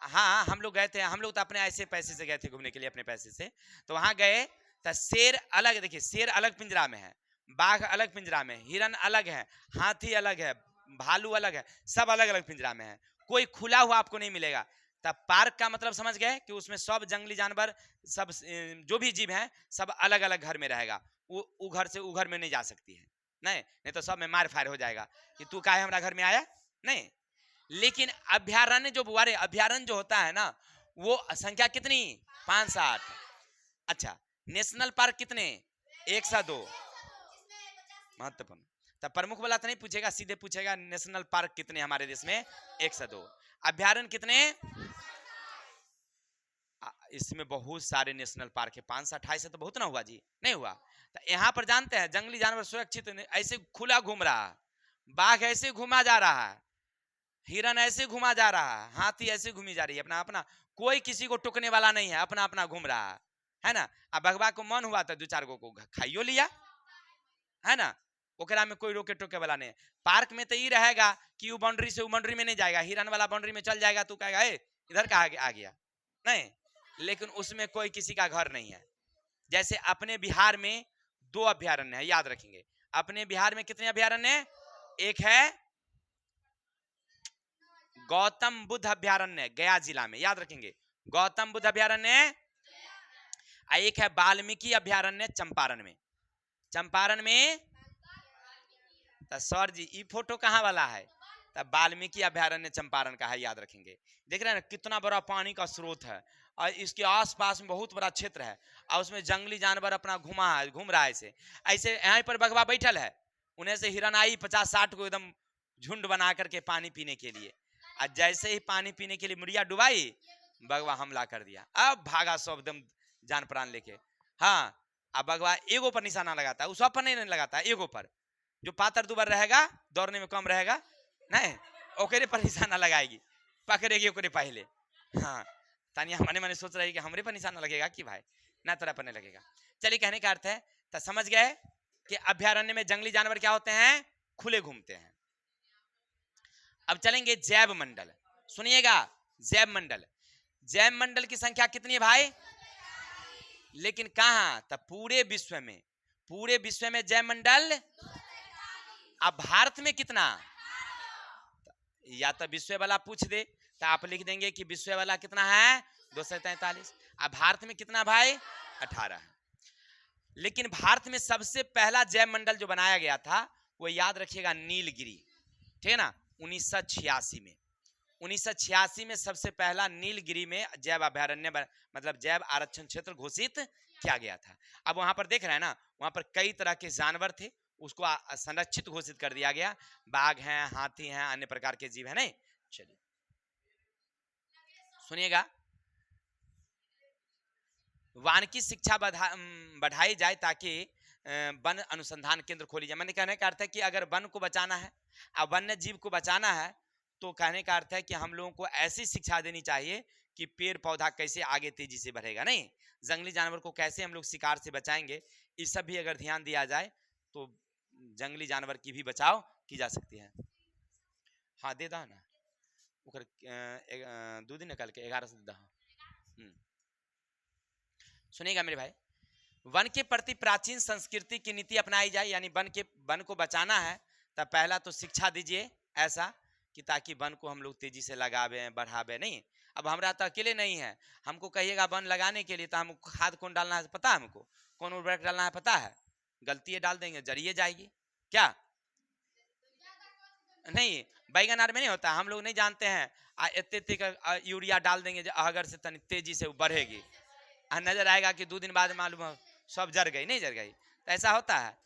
हाँ हम लोग गए थे, हम लोग तो अपने ऐसे पैसे से गए थे घूमने के लिए, अपने पैसे से। तो वहां गए तो शेर अलग, देखिए शेर अलग पिंजरा में है, बाघ अलग पिंजरा में, हिरन अलग है, हाथी अलग है, भालू अलग है, सब अलग अलग पिंजरा में है, कोई खुला हुआ आपको नहीं मिलेगा। तब पार्क का मतलब समझ गए कि उसमें सब जंगली जानवर, सब जो भी जीव हैं सब अलग अलग घर में रहेगा, वो घर से वो घर में नहीं जा सकती है, नहीं तो सब में मार फायर हो जाएगा कि तू काहे हमारा घर में आया, नहीं। लेकिन अभ्यारण्य जो बुआरे अभ्यारण्य जो होता है ना, वो संख्या कितनी, 560। अच्छा, नेशनल पार्क कितने, 102। महत्वपूर्ण, तब प्रमुख वाला तो नहीं पूछेगा, सीधे पूछेगा नेशनल पार्क कितने हमारे देश में, 102। अभ्यारण्य कितने, इसमें बहुत सारे नेशनल पार्क है, 528 तो बहुत ना हुआ जी, नहीं हुआ। तो यहाँ पर जानते हैं जंगली जानवर सुरक्षित ऐसे खुला घूम रहा है, बाघ ऐसे घुमा जा रहा है, हिरन ऐसे घुमा जा रहा है, हाथी ऐसे घूमी जा रही है, अपना अपना, कोई किसी को टोकने वाला नहीं है, अपना अपना घूम रहा है ना। अब भगवा को मन हुआ तो 2-4 को खाइयो लिया, है ना, ओकरा में कोई रोके टोके वाला नहीं है। पार्क में तो ये रहेगा कि वो बाउंड्री से वो बाउंड्री में नहीं जाएगा, हिरन वाला बाउंड्री में चल जाएगा, तू कहेगा इधर कहा आ गया, नहीं। लेकिन उसमें कोई किसी का घर नहीं है। जैसे अपने बिहार में 2 अभ्यारण्य है, याद रखेंगे। अपने बिहार में कितने अभ्यारण्य है, एक है गौतम बुद्ध अभ्यारण्य गया जिला में, याद रखेंगे, गौतम बुद्ध अभ्यारण्य, एक है वाल्मीकि अभ्यारण्य चंपारण में, चंपारण में। तो सर जी ये फोटो कहाँ वाला है, तब वाल्मीकि अभ्यारण्य चंपारण का है, याद रखेंगे। देख रहे हैं ना कितना बड़ा पानी का स्रोत है, और इसके आसपास में बहुत बड़ा क्षेत्र है, और उसमें जंगली जानवर अपना घूम रहा है, ऐसे ऐसे यहाँ पर बगवा बैठल है, उन्हें से हिरन आई 50-60 को एकदम झुंड बना करके पानी पीने के लिए, और जैसे ही पानी पीने के लिए मुड़िया डुबाई, बगवा हमला कर दिया, अब भागा सब एकदम जान प्राण लेके। हाँ, अब बगवा एगो पर निशाना लगाता है, उस सब पर नहीं लगाता, एगो पर, जो पातर दुबर रहेगा, दौड़ने में कम रहेगा, नहीं ओकरे पर निशाना लगाएगी, पकड़ेगी ओकरे पहले। हाँ, तानिया मने मने सोच रही कि हमरे पर निशाना लगेगा कि भाई, ना तेरा पर नहीं लगेगा। चलिए, कहने का अर्थ है तो समझ गए कि अभ्यारण्य में जंगली जानवर क्या होते हैं, खुले घूमते हैं। अब चलेंगे जैव मंडल, सुनिएगा, जैव मंडल, जैव मंडल की संख्या कितनी है भाई, लेकिन कहां, तब पूरे विश्व में, पूरे विश्व में जैव मंडल। अब भारत में कितना, या तो विश्व वाला पूछ दे तो आप लिख देंगे कि विश्व वाला कितना है, 243। अब भारत में कितना भाई, 18 है। लेकिन भारत में सबसे पहला जैव मंडल जो बनाया गया था वो याद रखिएगा नीलगिरी, ठीक है ना, 1986 में, 1986 में सबसे पहला नीलगिरी में जैव अभ्यारण्य मतलब जैव आरक्षण क्षेत्र घोषित किया गया था। अब वहां पर देख रहे हैं ना, वहां पर कई तरह के जानवर थे, उसको संरक्षित घोषित कर दिया गया, बाघ हैं, हाथी हैं, अन्य प्रकार के जीव हैं, नहीं। चलिए सुनिएगा, वानिकी शिक्षा बढ़ाई जाए ताकि वन अनुसंधान केंद्र खोली जाए। मैंने कहने का अर्थ है कि अगर वन को बचाना है, अब वन्य जीव को बचाना है, तो कहने का अर्थ है कि हम लोगों को ऐसी शिक्षा देनी चाहिए कि पेड़ पौधा कैसे आगे तेजी से बढ़ेगा, नहीं जंगली जानवर को कैसे हम लोग शिकार से बचाएंगे, इस सब भी अगर ध्यान दिया जाए तो जंगली जानवर की भी बचाव की जा सकती है। हाँ दे दो ना ओकर 2 दिन निकाल के 11 से दे दो। सुनिएगा मेरे भाई, वन के प्रति प्राचीन संस्कृति की नीति अपनाई जाए, यानी वन को बचाना है तब पहला तो शिक्षा दीजिए ऐसा कि ताकि वन को हम लोग तेजी से लगावे बढ़ावे। नहीं अब हमरा तो अकेले नहीं है, हमको कहिएगा वन लगाने के लिए तो हमको खाद कौन डालना है पता है, हमको कौन उर्वरक डालना है पता है, गलती डाल देंगे जरिए जाएगी क्या, नहीं बैगन आर में नहीं होता, हम लोग नहीं जानते हैं इतने यूरिया डाल देंगे अगर से तनी तेजी से बढ़ेगी, नजर आएगा कि 2 दिन बाद मालूम सब जर गई, नहीं जर गई, तो ऐसा होता है।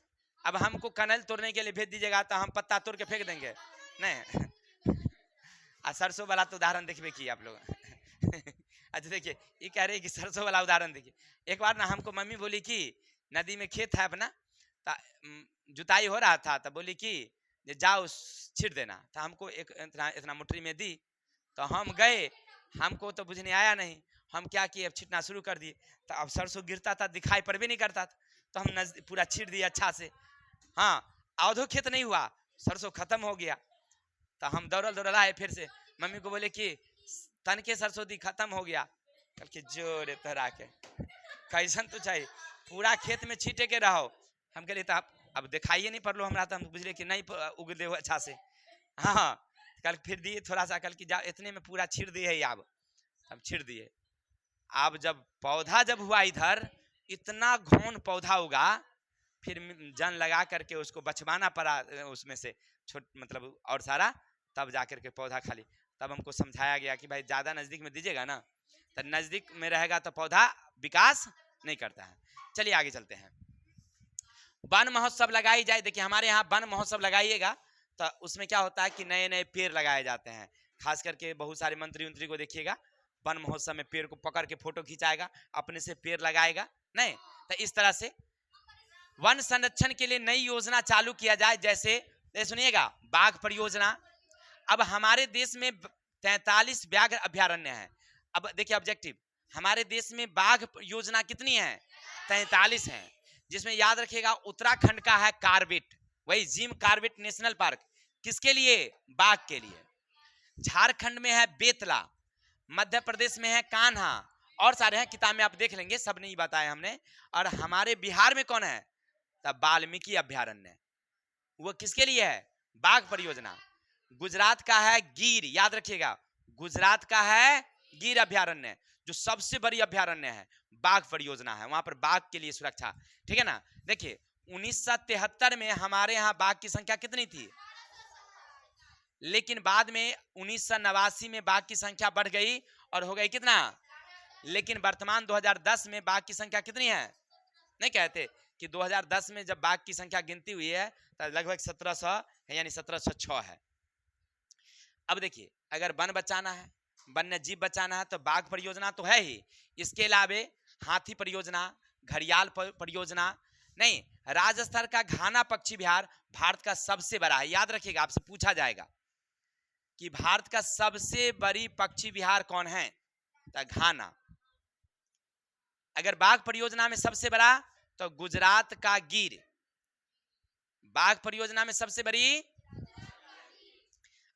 अब हमको कनैल तोड़ने के लिए भेज दीजिएगा तो हम पत्ता तोड़ के फेंक देंगे, नहीं सरसों वाला तो उदाहरण देखिए कि आप लोग अच्छा देखिए ये कह रहे कि सरसों वाला उदाहरण देखिए, एक बार ना हमको मम्मी बोली कि नदी में खेत है अपना, जुताई हो रहा था, तो बोली कि जाओ छिड़ देना, तो हमको एक इतना मुट्ठी में दी, तो हम गए, हमको तो बुझने आया नहीं, हम क्या किए अब छिड़ना शुरू कर दिए, तो अब सरसों गिरता था दिखाई पड़ भी नहीं करता था, तो हम पूरा छिड़ दिया अच्छा से, हाँ आधो खेत नहीं हुआ सरसों खत्म हो गया, तो हम दौड़ल आए फिर से, मम्मी को बोले कि तन के सरसों दी खत्म हो गया, कल के जोरे तोरा के कैसन तो चाहिए पूरा खेत में छीटे के रहो, हम कहले तो अब दिखाइए नहीं पड़लो हमरा, तो हम बुझले कि नहीं उगले हो अच्छा से, हाँ कल फिर दिए थोड़ा सा, कल की जा इतने में पूरा छिड़ दिए, अब छिड़ दिए, अब जब पौधा जब हुआ इधर इतना घौन पौधा उगा, फिर जन लगा करके उसको बचवाना पड़ा उसमें से छोट मतलब और सारा, तब जाकर के पौधा खाली, तब हमको समझाया गया कि भाई ज्यादा नजदीक में दीजिएगा ना, तो नजदीक में रहेगा तो पौधा विकास नहीं करता है। चलिए आगे चलते हैं, वन महोत्सव लगाई जाए, देखिए हमारे यहाँ वन महोत्सव लगाइएगा तो उसमें क्या होता है कि नए नए पेड़ लगाए जाते हैं, खास करके बहुत सारे मंत्री को देखिएगा वन महोत्सव में पेड़ को पकड़ के फोटो खिंचाएगा, अपने से पेड़ लगाएगा, नहीं तो इस तरह से वन संरक्षण के लिए नई योजना चालू किया जाए, जैसे सुनिएगा बाघ परियोजना, अब हमारे देश में 43 व्याघ्र अभ्यारण्य है, अब देखिए ऑब्जेक्टिव हमारे देश में बाघ योजना कितनी है 43 है, जिसमें याद रखिएगा उत्तराखंड का है कार्बेट, वही जिम कार्बेट नेशनल पार्क, किसके लिए बाघ के लिए, झारखंड में है बेतला, मध्य प्रदेश में है कान्हा, और सारे हैं किताब में आप देख लेंगे, सब नहीं बताया हमने, और हमारे बिहार में कौन है तब वाल्मीकि अभ्यारण्य, वो किसके लिए है बाघ परियोजना, गुजरात का है गिर, याद रखिएगा गुजरात का है गिर अभ्यारण्य जो सबसे बड़ी अभ्यारण्य है, बाघ परियोजना है, वहां पर बाघ के लिए सुरक्षा, ठीक है ना। देखिए 1973 में हमारे यहाँ बाघ की संख्या कितनी थी, लेकिन बाद में 1989 में बाघ की संख्या बढ़ गई और हो गई कितना, लेकिन वर्तमान 2010 में बाघ की संख्या कितनी है, नहीं कहते कि 2010 में जब बाघ की संख्या गिनती हुई है तो लगभग 1700 है, यानी 1706 है। अब देखिए अगर वन बचाना है, वन्य जीव बचाना है तो बाघ परियोजना तो है ही, इसके अलावे हाथी परियोजना, घड़ियाल परियोजना, नहीं राजस्थान का घाना पक्षी विहार भारत का सबसे बड़ा है, याद रखिएगा आपसे पूछा जाएगा कि भारत का सबसे बड़ी पक्षी विहार कौन है तो घाना, अगर बाघ परियोजना में सबसे बड़ा तो गुजरात का गिर, बाघ परियोजना में सबसे बड़ी,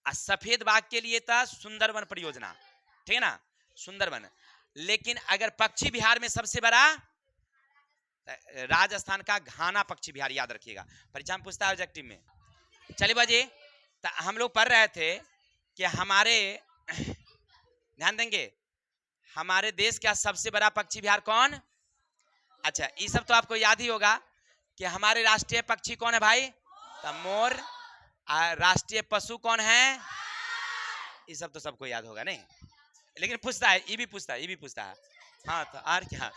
सफेद बाघ के लिए था सुंदरवन परियोजना, ठीक है ना सुंदरवन, लेकिन अगर पक्षी विहार में सबसे बड़ा राजस्थान का घाना पक्षी विहार, याद रखिएगा परीक्षा में पूछता है ऑब्जेक्टिव में। चलिए बाजी हम लोग पढ़ रहे थे कि हमारे ध्यान देंगे हमारे देश का सबसे बड़ा पक्षी विहार कौन, अच्छा ये सब तो आपको याद ही होगा कि हमारे राष्ट्रीय पक्षी कौन है भाई तो मोर, राष्ट्रीय पशु कौन है, ये सब तो सबको याद होगा, नहीं लेकिन पूछता है ये भी पूछता है, हाँ तो और क्या,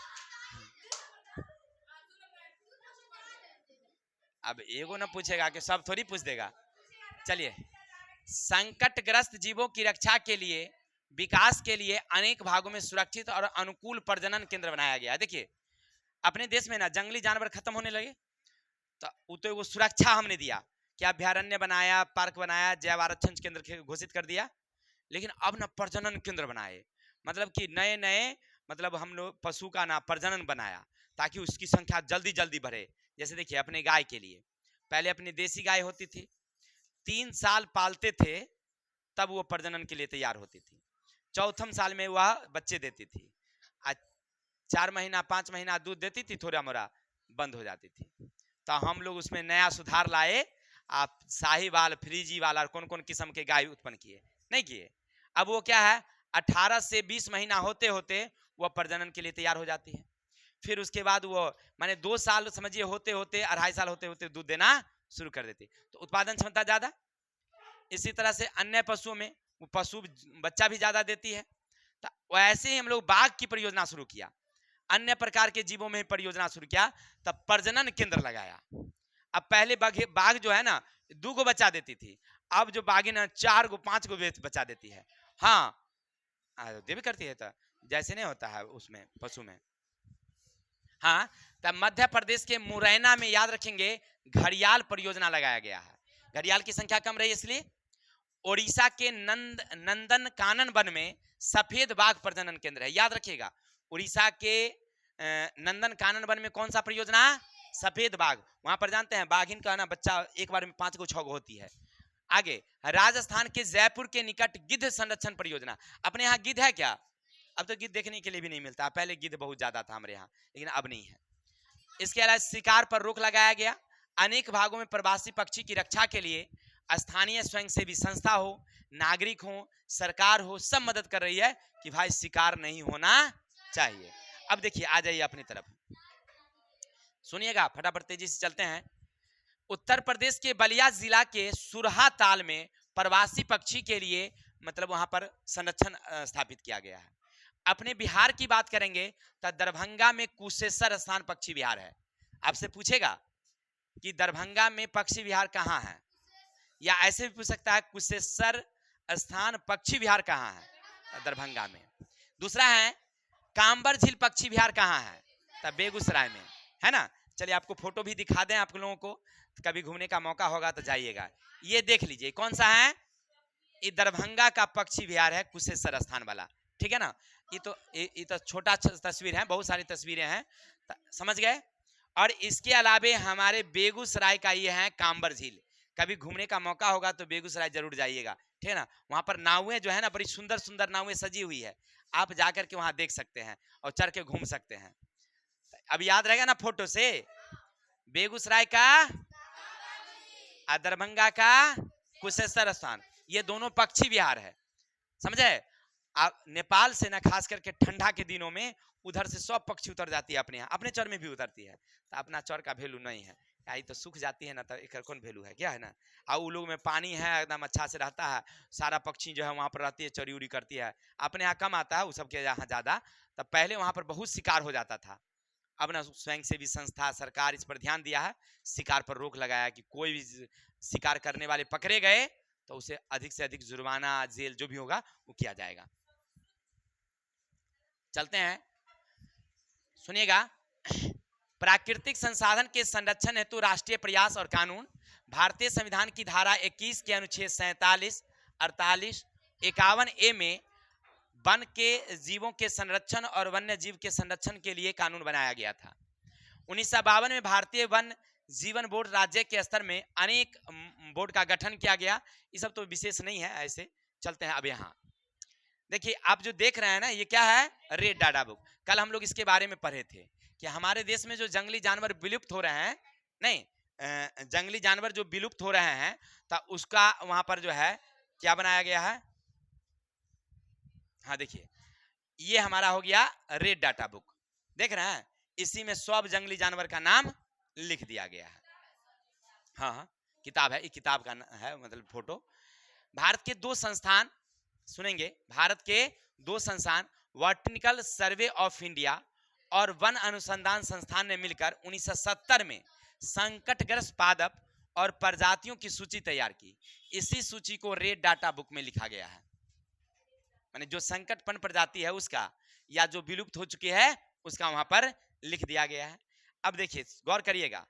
अब एगो ना पूछेगा कि सब थोड़ी पूछ देगा। चलिए संकटग्रस्त जीवों की रक्षा के लिए विकास के लिए अनेक भागों में सुरक्षित और अनुकूल प्रजनन केंद्र बनाया गया है। देखिए अपने देश में ना जंगली जानवर खत्म होने लगे तो वो सुरक्षा हमने दिया कि अभ्यारण्य बनाया, पार्क बनाया, जैव आरक्षण केंद्र घोषित कर दिया, लेकिन अब ना प्रजनन केंद्र बनाए, मतलब कि नए नए मतलब हम लोग पशु का ना प्रजनन बनाया ताकि उसकी संख्या जल्दी जल्दी बढ़े। जैसे देखिए अपने गाय के लिए, पहले अपनी देसी गाय होती थी, 3 साल पालते थे तब वो प्रजनन के लिए तैयार होती थी, चौथम साल में वह बच्चे देती थी, 4 महीना 5 महीना दूध देती थी, थोड़ा मोड़ा बंद हो जाती थी। तो हम लोग उसमें नया सुधार लाए, आप साहीवाल, फ्रीजीवाल और कौन कौन किस्म के गाय उत्पन्न किए, नहीं किए। अब वो क्या है, 18 से 20 महीना होते होते वह प्रजनन के लिए तैयार हो जाती है। फिर उसके बाद वो माने 2 साल समझिए होते होते, 2.5 साल होते होते दूध देना शुरू कर देती, तो उत्पादन क्षमता ज्यादा। इसी तरह से अन्य पशुओं में वो पशु बच्चा भी ज्यादा देती है। तो वैसे ही हम लोग बाघ की परियोजना शुरू किया, अन्य प्रकार के जीवों में परियोजना शुरू किया, तब प्रजनन केंद्र लगाया। अब पहले बाघ जो है ना 2 गो बच्चा देती थी, अब जो बाघिन है 4 गो 5 गो बच्चा देती है। हाँ दे भी करती है, तो जैसे नहीं होता है उसमें पशु में। हाँ, तब मध्य प्रदेश के मुरैना में याद रखेंगे घड़ियाल परियोजना लगाया गया है। घड़ियाल की संख्या कम रही इसलिए। ओडिशा के नंदन कानन वन में सफेद बाघ प्रजनन केंद्र है, याद रखिएगा। उड़ीसा के नंदन कानन वन में कौन सा परियोजना, सफेद बाघ। वहां पर जानते हैं बाघिन का ना बच्चा एक बार में 5 गो 6 गो होती है। आगे राजस्थान के जयपुर के निकट गिद्ध संरक्षण परियोजना। अपने यहाँ गिद्ध है क्या? अब तो गिद्ध देखने के लिए भी नहीं मिलता, पहले गिद्ध बहुत ज्यादा था हमारे यहाँ, लेकिन अब नहीं है। इसके अलावा शिकार पर रोक लगाया गया। अनेक भागों में प्रवासी पक्षी की रक्षा के लिए स्थानीय स्वयंसेवी संस्था हो, नागरिक हो, सरकार हो, सब मदद कर रही है कि भाई शिकार नहीं होना चाहिए। अब देखिए आ जाइए अपनी तरफ, सुनिएगा फटाफट तेजी से चलते हैं। उत्तर प्रदेश के बलिया जिला के सुरहा ताल में प्रवासी पक्षी के लिए मतलब वहां पर संरक्षण स्थापित किया गया है। अपने बिहार की बात करेंगे तो दरभंगा में कुशेश्वर स्थान पक्षी विहार है। आपसे पूछेगा कि दरभंगा में पक्षी विहार कहाँ है, या ऐसे भी पूछ सकता है कुशेश्वर स्थान पक्षी विहार कहाँ है, दरभंगा में। दूसरा है कांबर झील पक्षी विहार कहाँ है, तब बेगूसराय में है ना। चलिए आपको फोटो भी दिखा दें आप लोगों को, कभी घूमने का मौका होगा तो जाइएगा। ये देख लीजिए कौन सा है, ये दरभंगा का पक्षी विहार है कुशेश्वर स्थान वाला, ठीक है ना। ये तो छोटा तस्वीर है, बहुत सारी तस्वीरें हैं, समझ गए। और इसके अलावे हमारे बेगूसराय का ये है कांबर झील, कभी घूमने का मौका होगा तो बेगूसराय जरूर जाइएगा, ठीक है ना। वहां पर नावें जो है ना बड़ी सुंदर सुंदर नावें सजी हुई है, आप जाकर के वहां देख सकते हैं और चढ़ के घूम सकते हैं। अब याद रहेगा ना फोटो से, बेगूसराय का और दरभंगा का कुशेश्वर स्थान, ये दोनों पक्षी विहार है, समझे। आप नेपाल से ना खास करके ठंडा के दिनों में उधर से सब पक्षी उतर जाती है अपने यहाँ, अपने चर में भी उतरती है, तो अपना चर का वैल्यू नहीं है, आई तो सूख जाती है ना, तो एक कौन वैल्यू है, क्या है ना। और उन लोग में पानी है एकदम अच्छा से रहता है, सारा पक्षी जो है वहां पर रहती है, चरी उरी करती है। अपने यहाँ कम आता है, वो सबके यहाँ ज्यादा। तब पहले वहां पर बहुत शिकार हो जाता था, अब ना स्वयंसेवी संस्था सरकार इस पर ध्यान दिया है, शिकार पर रोक लगाया कि कोई भी शिकार करने वाले पकड़े गए तो उसे अधिक से अधिक जुर्माना, जेल जो भी होगा वो किया जाएगा। चलते हैं, सुनिएगा। प्राकृतिक संसाधन के संरक्षण हेतु राष्ट्रीय प्रयास और कानून। भारतीय संविधान की धारा 21 के अनुच्छेद 47, 48, 51 ए में वन के जीवों के संरक्षण और वन्य जीव के संरक्षण के लिए कानून बनाया गया था। 1952 में भारतीय वन जीवन बोर्ड राज्य के स्तर में अनेक बोर्ड का गठन किया गया। ये सब तो विशेष नहीं है, ऐसे चलते हैं। अब यहाँ देखिए आप जो देख रहे हैं ना, ये क्या है, रेड डाटा बुक। कल हम लोग इसके बारे में पढ़े थे कि हमारे देश में जो जंगली जानवर विलुप्त हो रहे हैं, नहीं जंगली जानवर जो विलुप्त हो रहे हैं, तो उसका वहां पर जो है क्या बनाया गया है। हाँ देखिए ये हमारा हो गया रेड डाटा बुक, देख रहे हैं, इसी में सब जंगली जानवर का नाम लिख दिया गया है। हाँ हाँ किताब है, ये किताब का है मतलब फोटो। भारत के 2 संस्थान सुनेंगे, भारत के 2 संस्थान बॉटनिकल सर्वे ऑफ इंडिया और वन अनुसंधान संस्थान ने मिलकर 1970 में संकटग्रस्त पादप और प्रजातियों की सूची तैयार की। इसी सूची को रेड डाटा बुक में लिखा गया है, माने जो संकटपन प्रजाति है उसका, या जो विलुप्त हो चुकी है उसका वहां पर लिख दिया गया है। अब देखिए गौर करिएगा,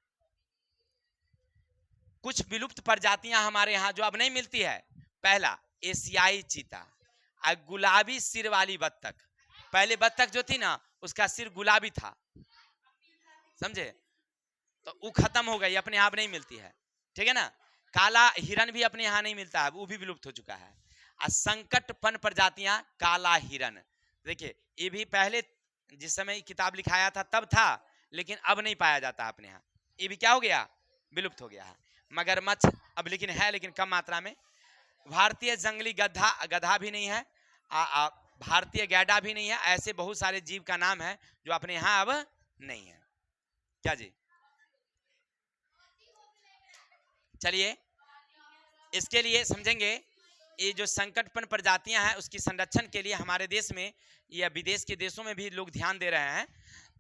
कुछ विलुप्त प्रजातियां हमारे यहाँ जो अब नहीं मिलती है, पहला एशियाई चीता, गुलाबी सिर वाली बत्तख, पहले बत्तख जो थी ना उसका सिर गुलाबी था, समझे, तो वो खत्म हो गई, अपने आप नहीं मिलती है, ठीक है ना। काला हिरन भी अपने यहाँ नहीं मिलता है, वो भी विलुप्त हो चुका है। और संकटपन प्रजातियां काला हिरन, देखिए ये भी पहले जिस समय किताब लिखाया था तब था, लेकिन अब नहीं पाया जाता अपने यहाँ, ये भी क्या हो गया, विलुप्त हो गया है। मगरमच्छ अब लेकिन है, लेकिन कम मात्रा में। भारतीय जंगली गधा, गधा भी नहीं है, भारतीय गैंडा भी नहीं है। ऐसे बहुत सारे जीव का नाम है जो अपने यहाँ अब नहीं है। क्या जी, चलिए इसके लिए समझेंगे, ये जो संकटपन प्रजातियां हैं उसकी संरक्षण के लिए हमारे देश में या विदेश के देशों में भी लोग ध्यान दे रहे हैं।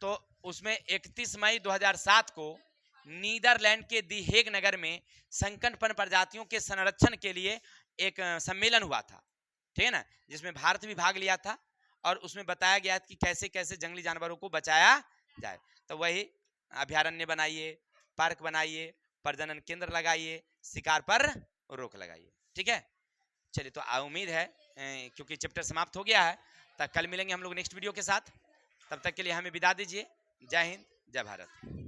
तो उसमें 31 मई 2007 को नीदरलैंड के दी हेग नगर में संकटपन प्रजातियों के संरक्षण के लिए एक सम्मेलन हुआ था, ठीक है ना, जिसमें भारत भी भाग लिया था और उसमें बताया गया कि कैसे कैसे जंगली जानवरों को बचाया जाए। तो वही अभ्यारण्य बनाइए, पार्क बनाइए, प्रजनन केंद्र लगाइए, शिकार पर रोक लगाइए, ठीक है। चलिए तो उम्मीद है क्योंकि चैप्टर समाप्त हो गया है, तब कल मिलेंगे हम लोग नेक्स्ट वीडियो के साथ। तब तक के लिए हमें विदा दीजिए। जय हिंद, जय भारत।